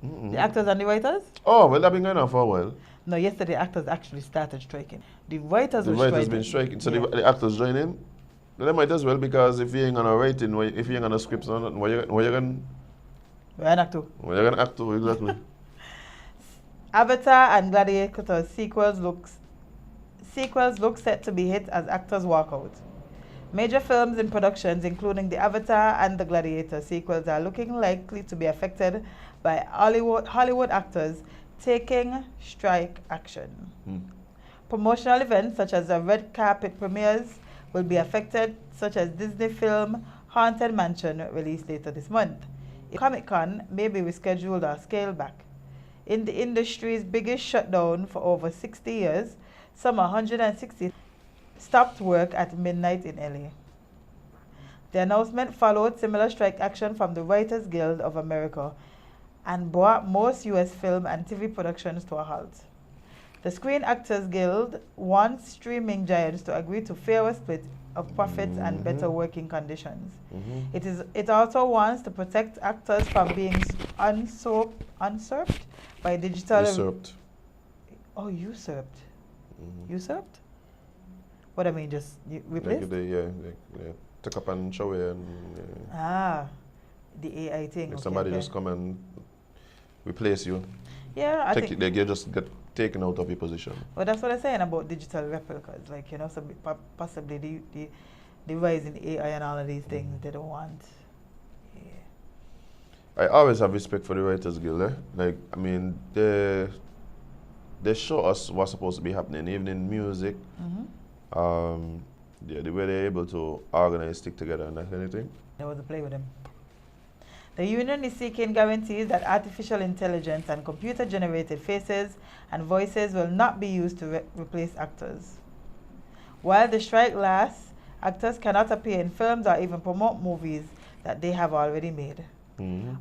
Speaker 4: Mm-mm.
Speaker 5: The actors and the writers?
Speaker 4: Oh, well, that's been going on for a while.
Speaker 5: No, yesterday actors actually started striking. The writers
Speaker 4: The
Speaker 5: were
Speaker 4: writers
Speaker 5: striking.
Speaker 4: been striking, so
Speaker 5: Yeah.
Speaker 4: the actors join in. They might as well, because if you ain't gonna writing, if you ain't gonna scripts or nothing, what you gonna
Speaker 5: We're an actor.
Speaker 4: act to exactly?
Speaker 5: Avatar and Gladiator sequels look set to be hit as actors walk out. Major films in productions, including the Avatar and the Gladiator sequels, are looking likely to be affected by Hollywood actors taking strike action.
Speaker 4: Hmm.
Speaker 5: Promotional events such as the red carpet premieres will be affected, such as Disney film Haunted Mansion, released later this month. Comic-Con may be rescheduled or scaled back. In the industry's biggest shutdown for over 60 years, some 160 stopped work at midnight in LA. The announcement followed similar strike action from the Writers Guild of America and brought most U.S. film and TV productions to a halt. The Screen Actors Guild wants streaming giants to agree to fairer split of profits and better working conditions. It also wants to protect actors from being usurped by digital...
Speaker 4: Usurped.
Speaker 5: Oh, usurped. Usurped? What I mean, just replaced?
Speaker 4: Like take up and show it and
Speaker 5: the AI thing.
Speaker 4: if
Speaker 5: Okay,
Speaker 4: somebody
Speaker 5: okay.
Speaker 4: just come and replace you,
Speaker 5: Yeah, I think...
Speaker 4: you just get taken out of your position.
Speaker 5: Well, that's what I'm saying about digital replicas. Like, you know, so possibly the rise in AI and all of these things they don't want. Yeah.
Speaker 4: I always have respect for the Writers Guild. Like, I mean, they show us what's supposed to be happening, even in music. The way they're able to organize, stick together, and that kind of thing.
Speaker 5: There was a play with them. The union is seeking guarantees that artificial intelligence and computer-generated faces and voices will not be used to replace actors. While the strike lasts, actors cannot appear in films or even promote movies that they have already made.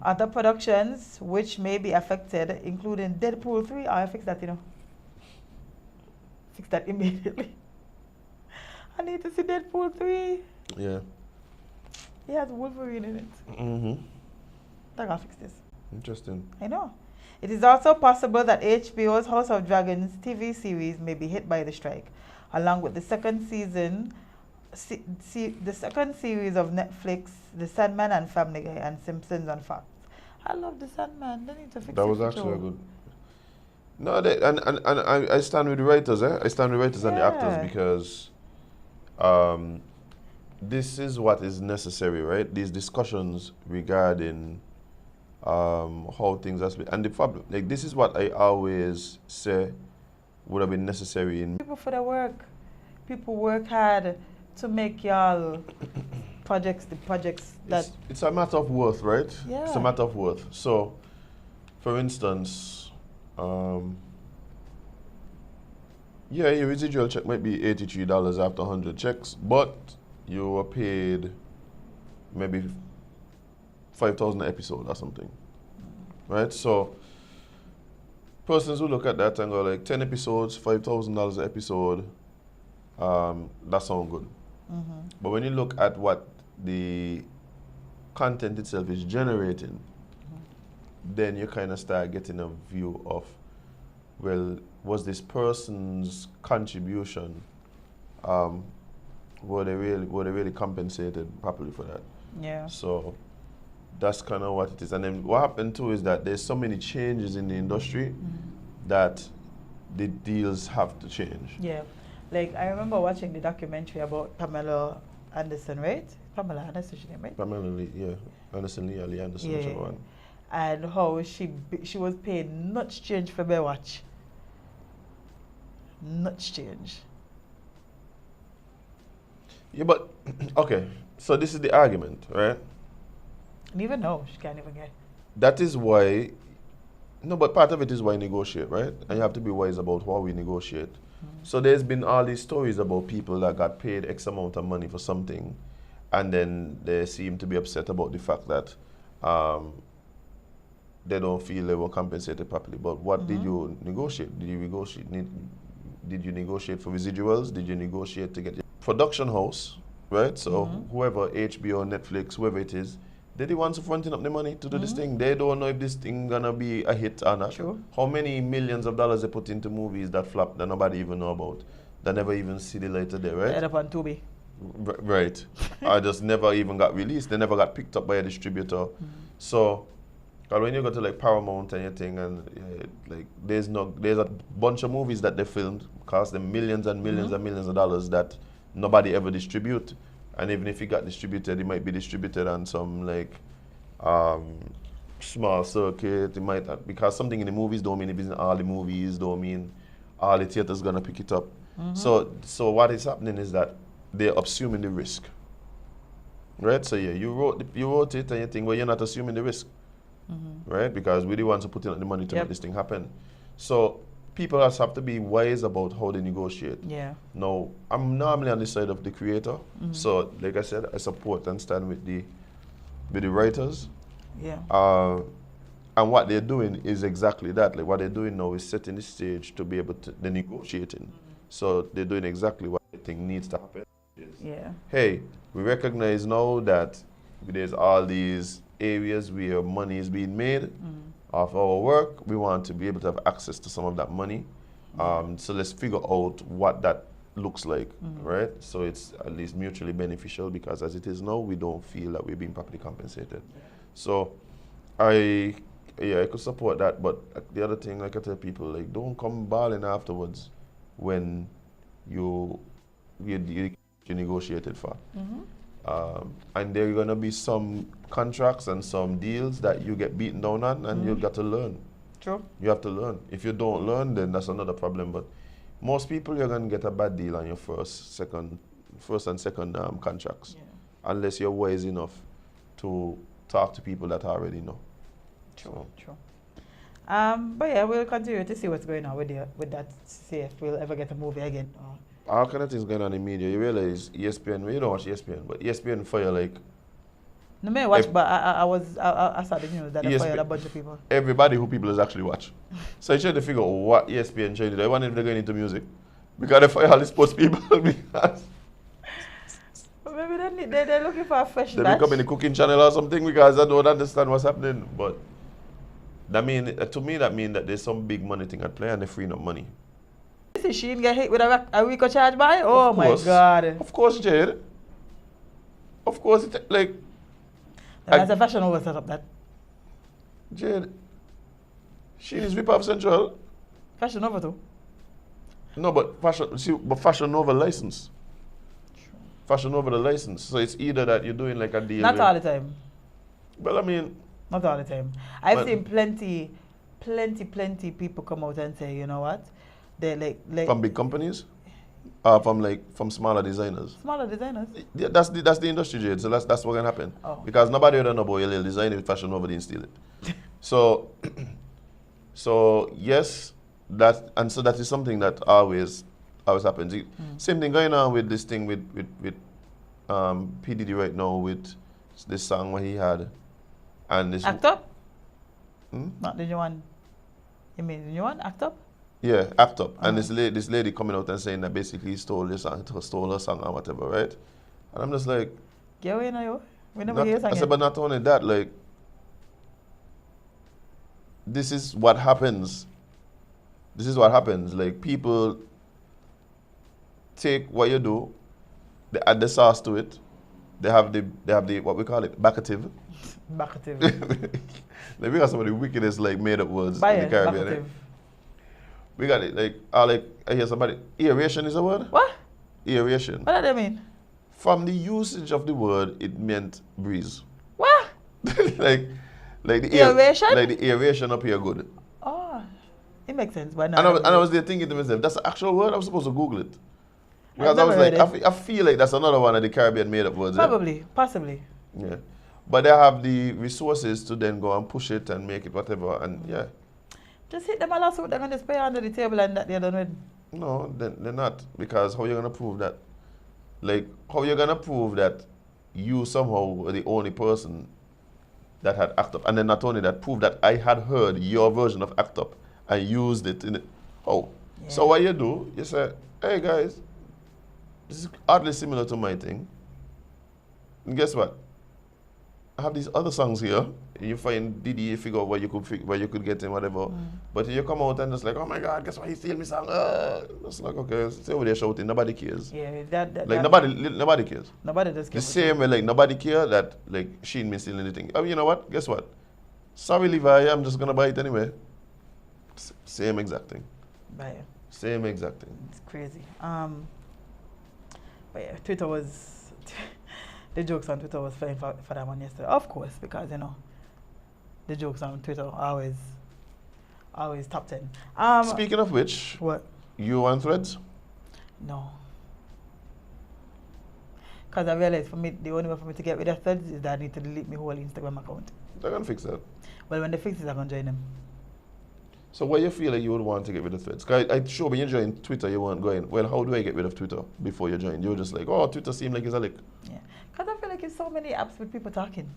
Speaker 5: Other productions which may be affected, including Deadpool 3, I fix that, you know. Fix that immediately. I need to see Deadpool 3.
Speaker 4: Yeah.
Speaker 5: He has Wolverine in it. I gotta fix this.
Speaker 4: Interesting.
Speaker 5: I know. It is also possible that HBO's House of Dragons TV series may be hit by the strike, along with the second season, the second series of Netflix, The Sandman and Family Guy, and Simpsons on Fox. I love The Sandman. They need to fix it.
Speaker 4: That was actually a good. No, I stand with the writers. I stand with the writers and the actors, because this is what is necessary, right? These discussions regarding how things are split. And the problem, like, this is what I always say would have been necessary in...
Speaker 5: People for their work. People work hard to make y'all the projects that...
Speaker 4: It's a matter of worth, right?
Speaker 5: Yeah.
Speaker 4: It's a matter of worth. So, for instance, yeah, your residual check might be $83 after 100 checks, but you were paid maybe 5,000 an episode or something, right? So persons who look at that and go like 10 episodes, $5,000 an episode, that sounds good. But when you look at what the content itself is generating, then you kind of start getting a view of, well, was this person's contribution, were they really compensated properly for that?
Speaker 5: Yeah.
Speaker 4: So that's kind of what it is. And then what happened too is that there's so many changes in the industry that the deals have to change.
Speaker 5: Yeah. Like, I remember watching the documentary about Pamela Anderson, right? Pamela Anderson, she name, right?
Speaker 4: Pamela Lee, yeah. Anderson Lee, Ali Anderson,
Speaker 5: Yeah.
Speaker 4: whichever one.
Speaker 5: And how she was paid nuts change for Baywatch. Nuts change.
Speaker 4: Yeah, but, okay. So this is the argument, right?
Speaker 5: And even though she can't even get.
Speaker 4: That is why, no, but part of it is why negotiate, right? And you have to be wise about how we negotiate. So there's been all these stories about people that got paid X amount of money for something, and then they seem to be upset about the fact that they don't feel they were compensated properly. But what did you negotiate? Did you negotiate? Did you negotiate for residuals? Did you negotiate to get your production house? right? So whoever, HBO, Netflix, whoever it is, they're the ones fronting up the money to do this thing. They don't know if this thing gonna be a hit or not.
Speaker 5: True.
Speaker 4: How many millions of dollars they put into movies that flop that nobody even know about, that never even see the light of day, right?
Speaker 5: End up on Tubi.
Speaker 4: Right. I just never even got released. They never got picked up by a distributor. So, cause when you go to like Paramount and your thing, and like there's a bunch of movies that they filmed, cost them millions and millions and millions of dollars that nobody ever distribute. And even if it got distributed, it might be distributed on some like small circuit. It might not, because something in the movies don't mean it is in all the movies, don't mean all the theaters gonna pick it up. So what is happening is that they're assuming the risk. Right? So yeah, you wrote it and you think, well, you're not assuming the risk. Right? Because we're the ones who put in the money to make this thing happen. So people just have to be wise about how they negotiate.
Speaker 5: Yeah.
Speaker 4: Now, I'm normally on the side of the creator. So like I said, I support and stand with the writers.
Speaker 5: Yeah.
Speaker 4: And what they're doing is exactly that. Like what they're doing now is setting the stage to be able to, they're negotiating. So they're doing exactly what they think needs to happen.
Speaker 5: Yeah.
Speaker 4: Hey, we recognize now that there's all these areas where money is being made of our work. We want to be able to have access to some of that money. So let's figure out what that looks like, right? So it's at least mutually beneficial, because as it is now, we don't feel that we're being properly compensated. So I could support that, but the other thing, like I tell people, like don't come bawling afterwards when you negotiated for. And there are going to be some contracts and some deals that you get beaten down on, and you've got to learn.
Speaker 5: True.
Speaker 4: You have to learn. If you don't learn, then that's another problem. But most people, you're going to get a bad deal on your first and second contracts, unless you're wise enough to talk to people that already know.
Speaker 5: True. True. But yeah, we'll continue to see what's going on with that. See if we'll ever get a movie again.
Speaker 4: All kind of things going on in media. You realize ESPN, well, you don't watch ESPN, but ESPN fire like...
Speaker 5: No, may watch, but I saw the news that they fired a bunch of people.
Speaker 4: Everybody who people is actually watch. So you try to figure out what ESPN trying to do. I wonder if they're going into music. Because they fire all the sports people because...
Speaker 5: Maybe they're looking for a fresh
Speaker 4: They
Speaker 5: batch.
Speaker 4: become in the cooking channel or something, because I don't understand what's happening. But that mean, to me, that means that there's some big money thing at play and they're freeing up money.
Speaker 5: Is she get hit with a week charge by? Oh my God.
Speaker 4: Of course, Jade. Of course, like...
Speaker 5: That's a Fashion Nova set up that.
Speaker 4: Jade, she is Whip Off Central.
Speaker 5: Fashion Nova too.
Speaker 4: No, but Fashion Nova license. Fashion Nova the license. So it's either that you're doing like a deal.
Speaker 5: Not all the time.
Speaker 4: Well, I mean...
Speaker 5: Not all the time. I've seen plenty people come out and say, you know what? They like
Speaker 4: from big companies? From smaller designers?
Speaker 5: Smaller designers?
Speaker 4: Yeah, that's the industry, Jade. So that's what's going to happen.
Speaker 5: Oh.
Speaker 4: Because nobody would know about your little design if Fashion Nova didn't steal it. So yes, that is something that always happens. Same thing going on with this thing with P. Diddy right now with this song where he had, and this
Speaker 5: Act Up? Not the new one. You mean the new one? Act Up?
Speaker 4: Yeah, Act Up. And this lady coming out and saying that basically he stole her song or whatever, right? And I'm just like,
Speaker 5: get away now, we never hear song.
Speaker 4: I said, but not only that, like, this is what happens. This is what happens. Like, people take what you do, they add the sauce to it. They have the what we call it, backative.
Speaker 5: Backative.
Speaker 4: Like, we got some of the wickedest like made up words in the Caribbean. Eh? We got it like I hear somebody. Aeration is a word?
Speaker 5: What?
Speaker 4: Aeration.
Speaker 5: What does that mean?
Speaker 4: From the usage of the word, it meant breeze.
Speaker 5: What?
Speaker 4: like the
Speaker 5: Aeration?
Speaker 4: Like the aeration up here good.
Speaker 5: Oh, it makes sense. But no,
Speaker 4: and I was there thinking to myself, that's the actual word? I was supposed to Google it. Because
Speaker 5: I was like,
Speaker 4: I feel like that's another one of the Caribbean made up words.
Speaker 5: Probably, possibly.
Speaker 4: Yeah. But they have the resources to then go and push it and make it whatever, and yeah.
Speaker 5: Just hit them a lawsuit, they're going to pay under the table and that they're done with.
Speaker 4: No, they're not. Because how are you going to prove that? Like, how are you going to prove that you somehow were the only person that had Act Up? And then not only that, prove that I had heard your version of Act Up and used it in it. Oh. Yeah. So what you do, you say, hey guys, this is oddly similar to my thing. And guess what? I have these other songs here. You find Diddy, you figure out where you could get him, whatever. But you come out and just like, oh my God, guess what? He steal me song. It's like, okay, stay over there shouting. Nobody cares.
Speaker 5: Yeah,
Speaker 4: Like nobody cares.
Speaker 5: Nobody does care.
Speaker 4: The same way, like nobody care that like she ain't steal anything. Oh, you know what? Guess what? Sorry, Levi. I'm just gonna buy it anyway. Same exact thing.
Speaker 5: But yeah,
Speaker 4: Same exact thing.
Speaker 5: it's crazy. But yeah, Twitter was the jokes on Twitter was flying for that one yesterday. Of course, because you know the jokes on Twitter are always top 10.
Speaker 4: Speaking of which,
Speaker 5: What?
Speaker 4: you on Threads?
Speaker 5: No. Because I realized the only way for me to get rid of Threads is that I need to delete my whole Instagram account.
Speaker 4: They're gonna fix that.
Speaker 5: Well, when they fix it, I'm going to join them.
Speaker 4: So why you feel like you would want to get rid of Threads? Cause I'm sure when you join Twitter, you weren't going, well, how do I get rid of Twitter before you joined? You were just like, oh, Twitter seemed like it's a lick.
Speaker 5: Yeah. Because I feel like it's so many apps with people talking.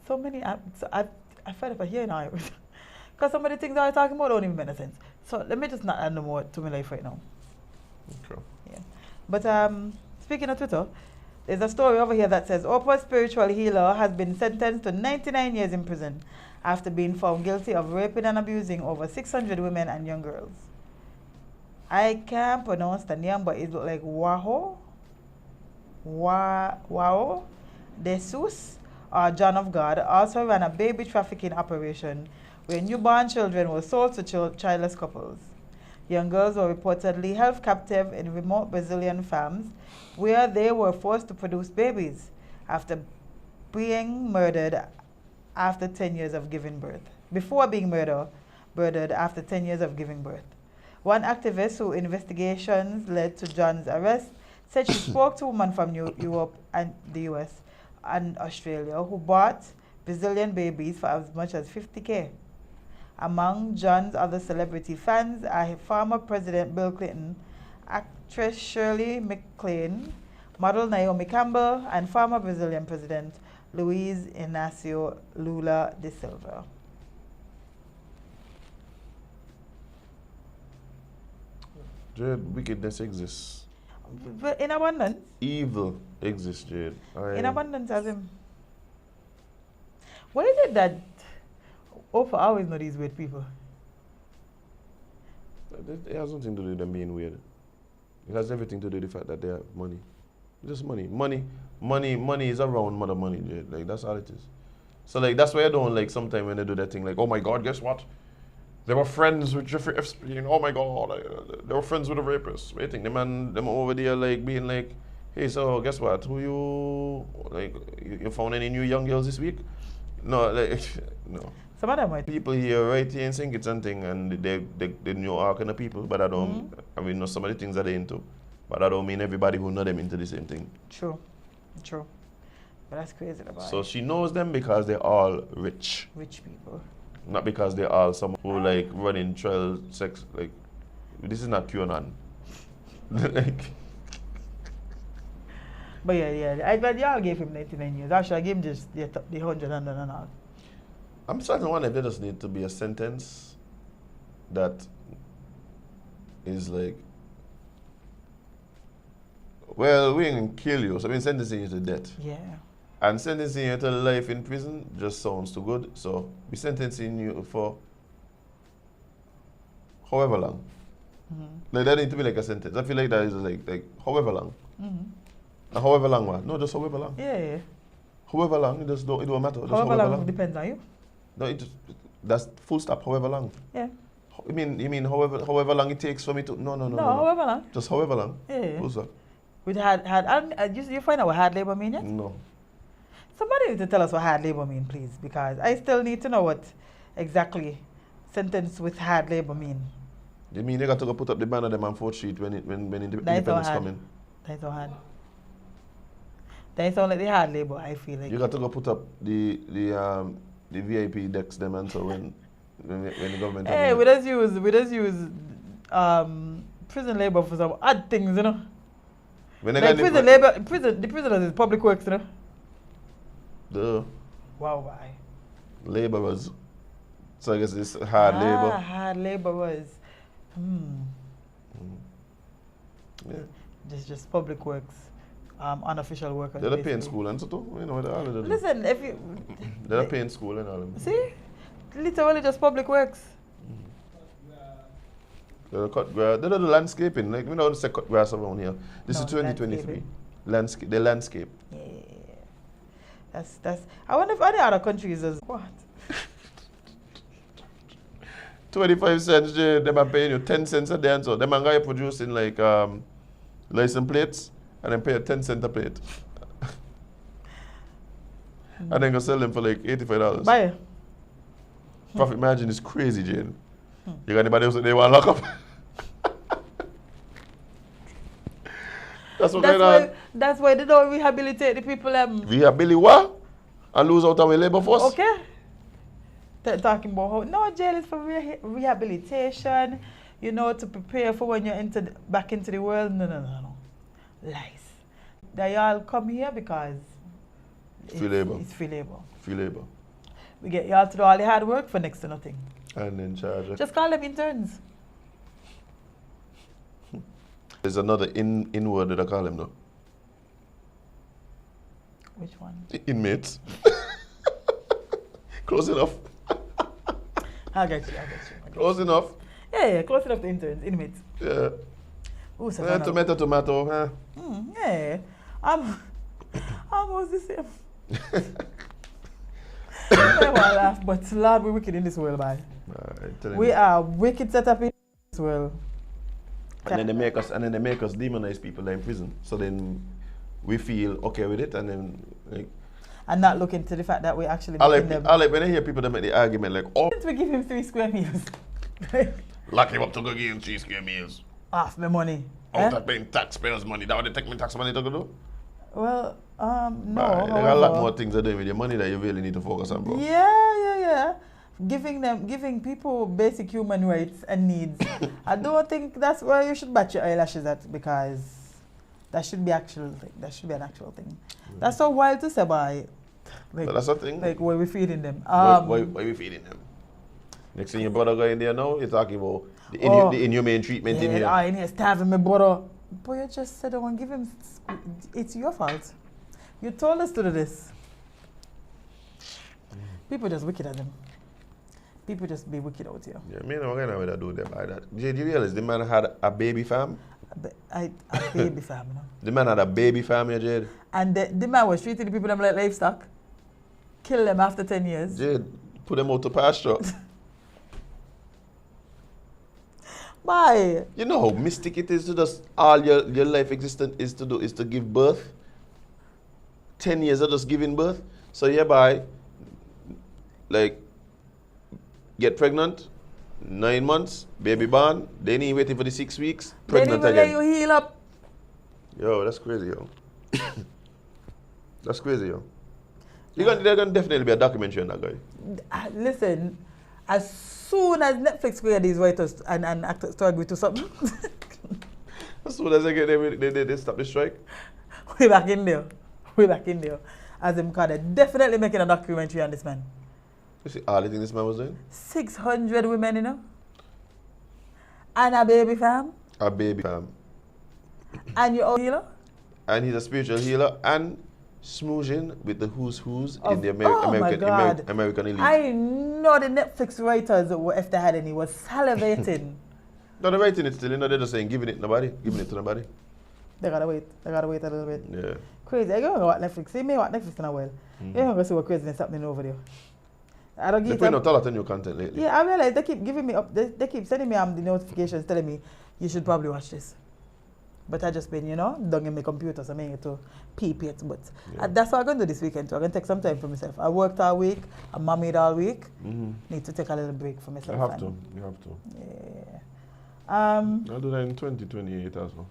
Speaker 5: So many apps. So I felt if I hear now. Because some of the things that I'm talking about don't even make no sense. So let me just not add no more to my life right now.
Speaker 4: Okay.
Speaker 5: Yeah. But speaking of Twitter, there's a story over here that says Oprah's spiritual healer has been sentenced to 99 years in prison after being found guilty of raping and abusing over 600 women and young girls. I can't pronounce the name, but it looks like Wao Jesus or John of God also ran a baby trafficking operation where newborn children were sold to childless couples. Young girls were reportedly held captive in remote Brazilian farms where they were forced to produce babies after being murdered after 10 years of giving birth. Before being murdered after 10 years of giving birth. One activist who investigations led to John's arrest said she spoke to a woman from Europe and the US and Australia who bought Brazilian babies for as much as $50K. Among John's other celebrity fans are former President Bill Clinton, actress Shirley MacLaine, model Naomi Campbell, and former Brazilian President Luiz Inácio Lula da Silva.
Speaker 4: Jade, wickedness exists.
Speaker 5: But in abundance.
Speaker 4: Evil exists, Jade.
Speaker 5: In abundance, Azem. What is it that Oprah always know these weird people?
Speaker 4: It has nothing to do with them being weird. It has everything to do with the fact that they have money. Just money. Money is around mother money, Jade. Like, that's all it is. So, like, that's why I don't like sometimes when they do that thing, like, oh my God, guess what? They were friends with Jeffrey Epstein. Oh my God, they were friends with a rapist. What do you think? Them over there, like, being like, hey, so guess what? You found any new young girls this week? No, like, no.
Speaker 5: Some of them might.
Speaker 4: People here, right here in St. Kitts and thing, and they know all kind of people, but I don't, I mean, know some of the things that they're into, but I don't mean everybody who know them into the same thing.
Speaker 5: True. But that's crazy about
Speaker 4: So
Speaker 5: it.
Speaker 4: she knows them because they're all rich.
Speaker 5: Rich people.
Speaker 4: Not because they're all someone who like running child sex, like, this is not QAnon. Like,
Speaker 5: But yeah. But y'all gave him 99 years. Actually, I gave him just the 100 and all.
Speaker 4: I'm starting to wonder if there just need to be a sentence that is like, well, we ain't gonna kill you, so we're sentencing you to death.
Speaker 5: Yeah.
Speaker 4: And sentencing you to life in prison just sounds too good, so we're sentencing you for however long. Like, that need to be like a sentence. I feel like that is like however long. And however long what? No, just however long.
Speaker 5: Yeah.
Speaker 4: However long, it don't matter. Just
Speaker 5: However long depends on you.
Speaker 4: No, that's full stop, however long.
Speaker 5: Yeah.
Speaker 4: You mean however long it takes for me to... No.
Speaker 5: However long.
Speaker 4: Just however long.
Speaker 5: Yeah.
Speaker 4: Full stop.
Speaker 5: With you find out what hard labor mean yet?
Speaker 4: No.
Speaker 5: Somebody need to tell us what hard labor mean, please, because I still need to know what exactly sentence with hard labor mean.
Speaker 4: You mean they got to go put up the banner them on 4th Street when independence coming?
Speaker 5: That's so hard. That sound like the hard labor, I feel like.
Speaker 4: You got to go put up the VIP decks them and so when the government...
Speaker 5: Hey, we just use prison labor for some odd things, you know.
Speaker 4: When they
Speaker 5: like
Speaker 4: got
Speaker 5: the prisoners is public works, you know.
Speaker 4: The
Speaker 5: Wow, why?
Speaker 4: laborers. So I guess it's hard labor.
Speaker 5: Hard laborers.
Speaker 4: Yeah.
Speaker 5: just public works, unofficial workers.
Speaker 4: They're paying
Speaker 5: basically.
Speaker 4: school and so too. You know, they're all of them.
Speaker 5: Listen, if you
Speaker 4: They're paying school and all of them.
Speaker 5: see, literally just public works.
Speaker 4: They cut grass. They do the landscaping. Like we don't say cut grass around here. This
Speaker 5: No,
Speaker 4: is 2023.
Speaker 5: landscaping.
Speaker 4: The landscape.
Speaker 5: Yeah, that's. I wonder if other countries is what.
Speaker 4: 25 cents, them are paying you 10 cents a day and so. Them are guy producing like license plates and then pay you 10 cents a plate. And then go sell them for like $85.
Speaker 5: Bye.
Speaker 4: Profit margin is crazy, Jane. You got anybody else that they want to lock up?
Speaker 5: That's why they don't rehabilitate the people.
Speaker 4: Rehabilitate what? And lose out our labor force?
Speaker 5: Okay. Talking about how no jail is for rehabilitation, you know, to prepare for when you're back into the world. No. Lies. They all come here because
Speaker 4: Free labor.
Speaker 5: It's free labor.
Speaker 4: Free labor.
Speaker 5: We get y'all to do all the hard work for next to nothing.
Speaker 4: And then charge.
Speaker 5: Just call them interns.
Speaker 4: There's another in word that I call them though.
Speaker 5: Which one?
Speaker 4: Inmates. Close enough.
Speaker 5: I get you.
Speaker 4: Close enough.
Speaker 5: Yeah, close enough to interns, inmates.
Speaker 4: Yeah.
Speaker 5: Ooh, Savannah.
Speaker 4: Tomato, huh?
Speaker 5: Yeah. I'm almost the same. I want to laugh, but Lord, we're wicked in this world, man. We are wicked set up in this world.
Speaker 4: And then they make us demonize people in prison. So then we feel okay with it, and then like.
Speaker 5: And not look into the fact that we actually
Speaker 4: I
Speaker 5: making them.
Speaker 4: like when I hear people that make the argument like, oh,
Speaker 5: Since we give him 3 square meals.
Speaker 4: lock him up to go give him 3 square meals.
Speaker 5: Half my money.
Speaker 4: Out of paying taxpayers' money. That what they take me tax money to go do?
Speaker 5: Well, no.
Speaker 4: There are a lot more things to do with your money that you really need to focus on, bro.
Speaker 5: Yeah. Giving people basic human rights and needs. I don't think that's where you should bat your eyelashes at, because that should be actual thing. That should be an actual thing. That's so wild to say, boy. Like,
Speaker 4: but that's a thing.
Speaker 5: Like, why we feeding them?
Speaker 4: Why we feeding them? Next thing your brother go in there now, you're talking about the inhumane treatment in here.
Speaker 5: In here starving my brother. But you just said I want to give him. It's your fault. You told us to do this. People just wicked at them. People just be wicked out here.
Speaker 4: Yeah, me no gonna to do them like that. Jade, you realize the man had a baby fam?
Speaker 5: A baby fam, you know.
Speaker 4: The man had a baby fam, yeah, Jade.
Speaker 5: And the man was treating the people them like livestock. Kill them after 10 years.
Speaker 4: Jade, put them out to pasture.
Speaker 5: Why?
Speaker 4: You know how mystic it is to just all your life existence is to give birth? 10 years of just giving birth. So hereby, like, get pregnant, 9 months, baby born, then you waiting for the 6 weeks, pregnant
Speaker 5: they
Speaker 4: again.
Speaker 5: Let you heal up.
Speaker 4: Yo, that's crazy, yo. That's crazy, yo. There's gonna definitely be a documentary on that guy.
Speaker 5: Listen, as soon as Netflix create these writers and actors to agree to something,
Speaker 4: as soon as they get there, they stop the strike.
Speaker 5: We're back in there. Azem, they're definitely making a documentary on this man.
Speaker 4: You see all the things this man was doing?
Speaker 5: 600 women, you know? And a baby fam.
Speaker 4: A baby fam.
Speaker 5: And your own healer.
Speaker 4: And he's a spiritual healer and smooching with the who's in the American elite.
Speaker 5: I know the Netflix writers, if they had any, was salivating.
Speaker 4: No, they're writing it still, you know, they're just saying giving it to nobody.
Speaker 5: They gotta wait a little bit.
Speaker 4: Yeah.
Speaker 5: Crazy. I go watch Netflix. See me watch Netflix in a while. You're gonna see what craziness happening over there. I don't
Speaker 4: They
Speaker 5: get
Speaker 4: put out a lot of new content lately.
Speaker 5: Yeah, I realize they keep giving me they keep sending me the notifications telling me you should probably watch this. But I just been, down in my computer, so I need to peep it. But that's what I'm going to do this weekend too. I'm going to take some time for myself. I worked all week, I mummied all week. Need to take a little break for myself.
Speaker 4: You have to.
Speaker 5: Yeah.
Speaker 4: I'll do that in 2028 as well.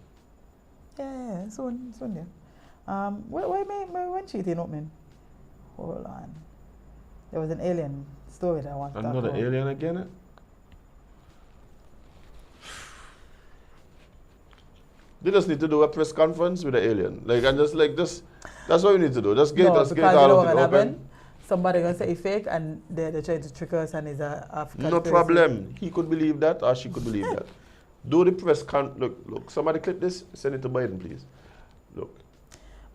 Speaker 5: Yeah, soon, yeah. When cheating opening? Hold on. There was an alien story that I want to talk about.
Speaker 4: Another alien again? They just need to do a press conference with the alien. That's what we need to do. Just get it all of it open.
Speaker 5: Somebody gonna say it's fake and they're trying to trick us and it's a African
Speaker 4: No
Speaker 5: person.
Speaker 4: problem. He could believe that or she could believe that. Do the press look, somebody clip this, send it to Biden, please. Look.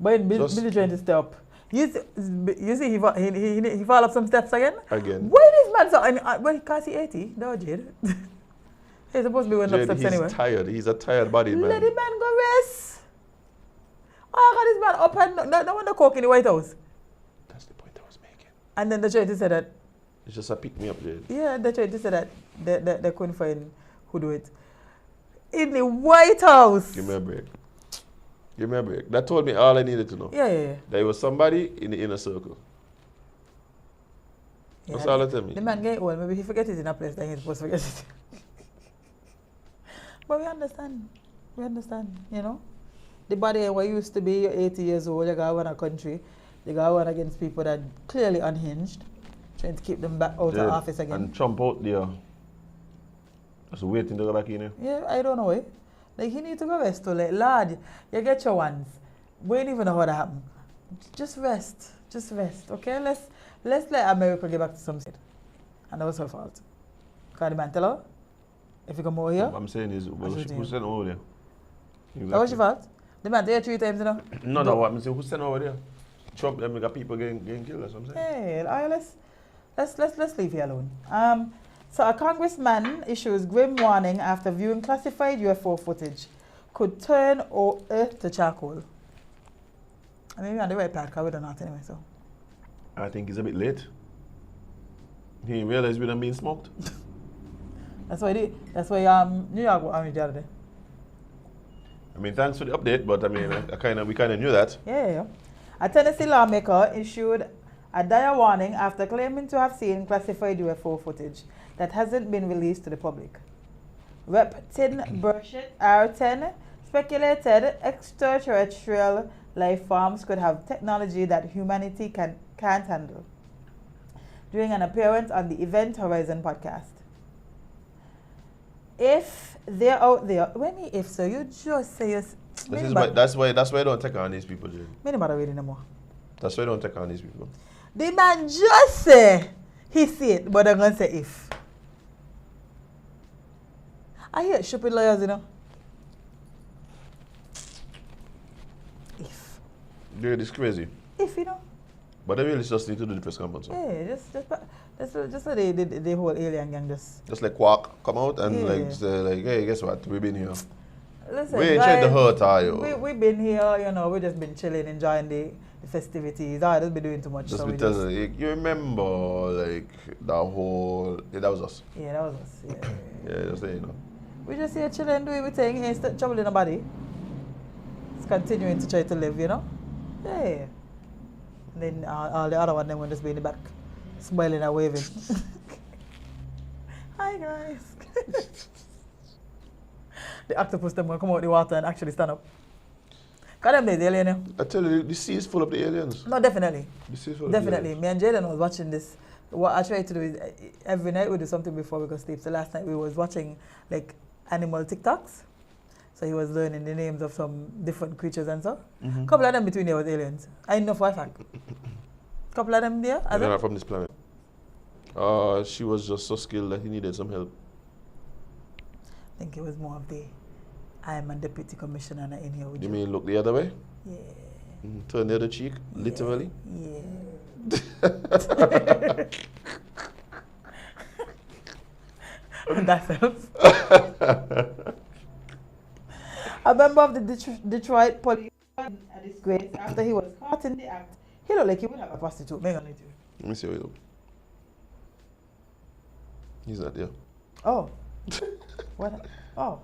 Speaker 5: Biden
Speaker 4: Just-
Speaker 5: Billy trying to stay up. You see he fall up some steps again?
Speaker 4: Again.
Speaker 5: Why this man so well, can't see 80? No, Jade. He's supposed to be went up
Speaker 4: Jade,
Speaker 5: steps
Speaker 4: he's
Speaker 5: anyway.
Speaker 4: tired. He's a tired body man.
Speaker 5: Let the man go rest. Oh, I got this man up and no one the coke in the White House.
Speaker 4: That's the point I was making.
Speaker 5: And then they tried to say that,
Speaker 4: It's just a pick me up, Jade.
Speaker 5: yeah, they tried to say that they couldn't find who do it. In the White House.
Speaker 4: Give me a break. Give me a break. That told me all I needed to know.
Speaker 5: Yeah.
Speaker 4: There was somebody in the inner circle. That's all that tell me.
Speaker 5: The man get old, maybe he forget it in a place that he's supposed to forget it. But we understand, you know. The body where used to be, you're 80 years old, you got one a country, you got one against people that clearly unhinged, trying to keep them back out of office again.
Speaker 4: And Trump out there. Just waiting to go back in here.
Speaker 5: Yeah, I don't know it. Like, he need to go rest too. Like, lad, you get your ones. We ain't even know how that happened. Just rest, okay? Let's let America get back to some shit. And that was her fault. Because the man tell her, if you come over here,
Speaker 4: What I'm saying is, who sent over there? Exactly.
Speaker 5: that was your fault. The man tell you 3 times, you know.
Speaker 4: No, what I'm saying, who sent over there? Trump, them got people getting killed, that's what I'm saying.
Speaker 5: Hey, all right, let's leave here alone. So a congressman issues grim warning after viewing classified UFO footage could turn Earth to charcoal. I mean, we're on the right path because we don't know anyway, so.
Speaker 4: I think it's a bit late. He didn't realize we done being smoked.
Speaker 5: That's why New York was orange the other day.
Speaker 4: I mean, thanks for the update, but I mean, we kind of knew that.
Speaker 5: Yeah. A Tennessee lawmaker issued a dire warning after claiming to have seen classified UFO footage that hasn't been released to the public. Rep. Tin Burchett, R10, speculated extraterrestrial life forms could have technology that humanity can't handle during an appearance on the Event Horizon podcast. If they're out there, when me if so, you just say yes.
Speaker 4: That's why I don't take on these people, Jay.
Speaker 5: Me not bother reading no more.
Speaker 4: That's why I don't take on these people.
Speaker 5: The man just say he see it, but I'm gonna say if. I hear stupid lawyers, you know. If.
Speaker 4: Dude, it's crazy.
Speaker 5: If, you know.
Speaker 4: But they really just need to do the press conference. So.
Speaker 5: Yeah, just so the whole alien gang
Speaker 4: Just like Quark come out and
Speaker 5: Yeah.
Speaker 4: like say like, hey, guess what? We've been here.
Speaker 5: Listen,
Speaker 4: We ain't tried to hurt, are you?
Speaker 5: We've been here, you know, we've just been chilling, enjoying the festivities. I don't be doing too much.
Speaker 4: Just
Speaker 5: so
Speaker 4: be
Speaker 5: we
Speaker 4: telling like, you remember like that whole that was us.
Speaker 5: yeah, that was us. Yeah.
Speaker 4: Yeah, just say, you know.
Speaker 5: We just here chilling, doing everything, ain't troubling nobody. Just continuing to try to live, you know? Yeah. And then all the other one, them will just be in the back, smiling and waving. Hi, guys. The octopus, them will come out the water and actually stand up. Because them days, the alien, you know?
Speaker 4: I tell you, the sea is full of the aliens.
Speaker 5: No, definitely.
Speaker 4: The sea is full of
Speaker 5: Definitely.
Speaker 4: the
Speaker 5: Me and Jaden was watching this. What I try to do is every night we do something before we go sleep. So last night we was watching like animal TikToks. So he was learning the names of some different creatures and so.
Speaker 4: Mm-hmm.
Speaker 5: Couple of them between there was aliens. I know for a fact. Couple of them there.
Speaker 4: They're not from this planet. She was just so skilled that he needed some help.
Speaker 5: I think it was more of the I am a deputy commissioner and I'm in here with
Speaker 4: You
Speaker 5: you.
Speaker 4: mean look the other way?
Speaker 5: Yeah.
Speaker 4: Turn the other cheek, literally?
Speaker 5: Yeah. That helps. A member of the Detroit police a disgrace after he was caught in the act. He looked like he would have a prostitute. Let
Speaker 4: me see how he look. He's not there.
Speaker 5: Oh. What? Oh.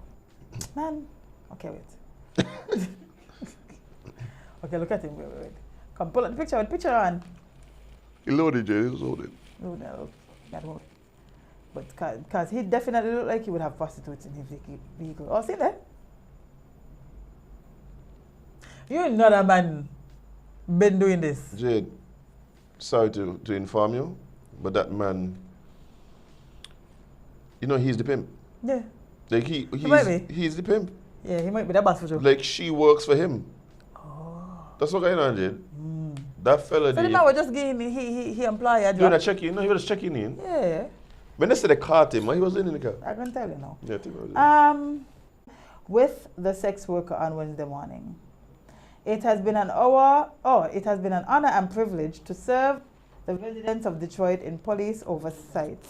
Speaker 5: Man. Okay, wait. Okay, look at him. Wait. Come, pull up the picture. With picture on.
Speaker 4: He loaded, Jay. He was loaded.
Speaker 5: Oh, no. That won't. But because he definitely looked like he would have prostitutes in his vehicle. Oh, see there? You know that man been doing this.
Speaker 4: Jade, sorry to inform you, but that man, you know, he's the pimp.
Speaker 5: Yeah.
Speaker 4: Like he's the pimp.
Speaker 5: Yeah, he might be the boss for sure.
Speaker 4: Like she works for him.
Speaker 5: Oh.
Speaker 4: That's what going on, Jade. That fella
Speaker 5: So the man was just giving he employed a
Speaker 4: doing
Speaker 5: job.
Speaker 4: a check-in. No, he was just checking in.
Speaker 5: Yeah.
Speaker 4: When they said they caught him, he was in the car.
Speaker 5: I can tell you now.
Speaker 4: Yeah, I think it was
Speaker 5: with the sex worker on Wednesday morning. It has been an honor and privilege to serve the residents of Detroit in police oversight.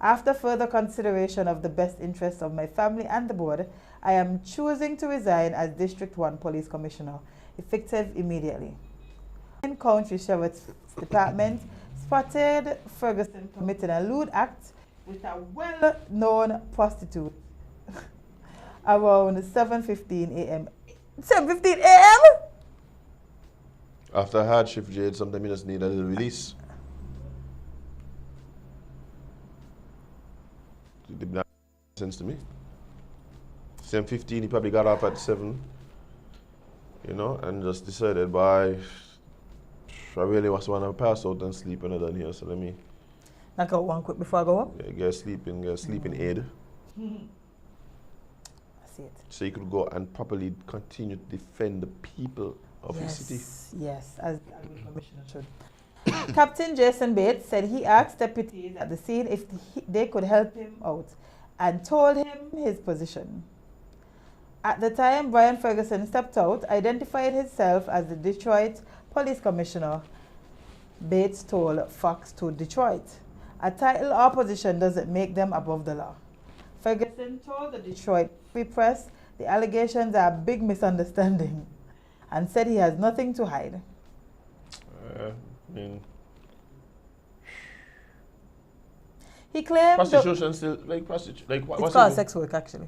Speaker 5: After further consideration of the best interests of my family and the board, I am choosing to resign as District 1 Police Commissioner, effective immediately. In County Sheriff's Department spotted Ferguson committing a lewd act with a well-known prostitute around 7:15 a.m. 7:15 a.m.?
Speaker 4: After a hard shift, Jade, sometimes you just need a little release. It did not make sense to me. 7:15, he probably got up at 7, you know, and just decided, by I really was want to pass out and sleep when I'm done here, so let me
Speaker 5: Knock out one quick before I go up?
Speaker 4: get a sleeping aid.
Speaker 5: I see it.
Speaker 4: So you could go and properly continue to defend the people of the city.
Speaker 5: Yes, as the commissioner should. Captain Jason Bates said he asked deputies at the scene if they could help him out and told him his position. At the time, Brian Ferguson stepped out, identified himself as the Detroit Police Commissioner. Bates told Fox 2 Detroit, a title or position doesn't make them above the law. Ferguson told the Detroit Free Press the allegations are a big misunderstanding and said he has nothing to hide. He claimed
Speaker 4: prostitution still
Speaker 5: it's called sex work actually.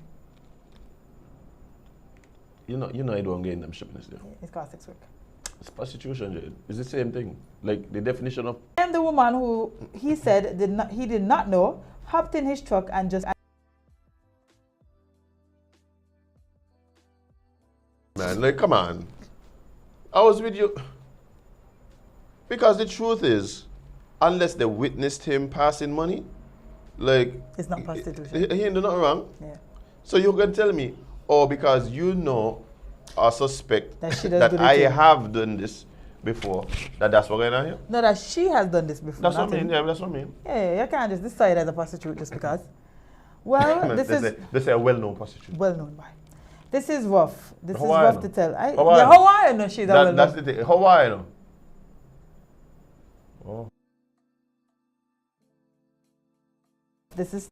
Speaker 4: You know I don't get in them shipments there.
Speaker 5: It's called sex work.
Speaker 4: It's prostitution, Jade. It's the same thing. Like the definition of.
Speaker 5: And the woman who he said he did not know hopped in his truck and just.
Speaker 4: Man, like, come on. I was with you. Because the truth is, unless they witnessed him passing money, like.
Speaker 5: It's not prostitution.
Speaker 4: He ain't do nothing wrong.
Speaker 5: Yeah.
Speaker 4: So you can tell me, because you know or suspect
Speaker 5: that
Speaker 4: I have done this before, that's what going on here?
Speaker 5: No, that she has done this before.
Speaker 4: That's what I mean, yeah, that's what I mean.
Speaker 5: Yeah, you can't just decide as a prostitute just because. Well, this is...
Speaker 4: They say a well-known prostitute.
Speaker 5: Well-known, why? This is rough. This
Speaker 4: Hawaiian.
Speaker 5: is rough to tell.
Speaker 4: Hawaiian.
Speaker 5: Hawaiian, no, she's a well-known.
Speaker 4: That's the thing. Hawaiian. Oh.
Speaker 5: This is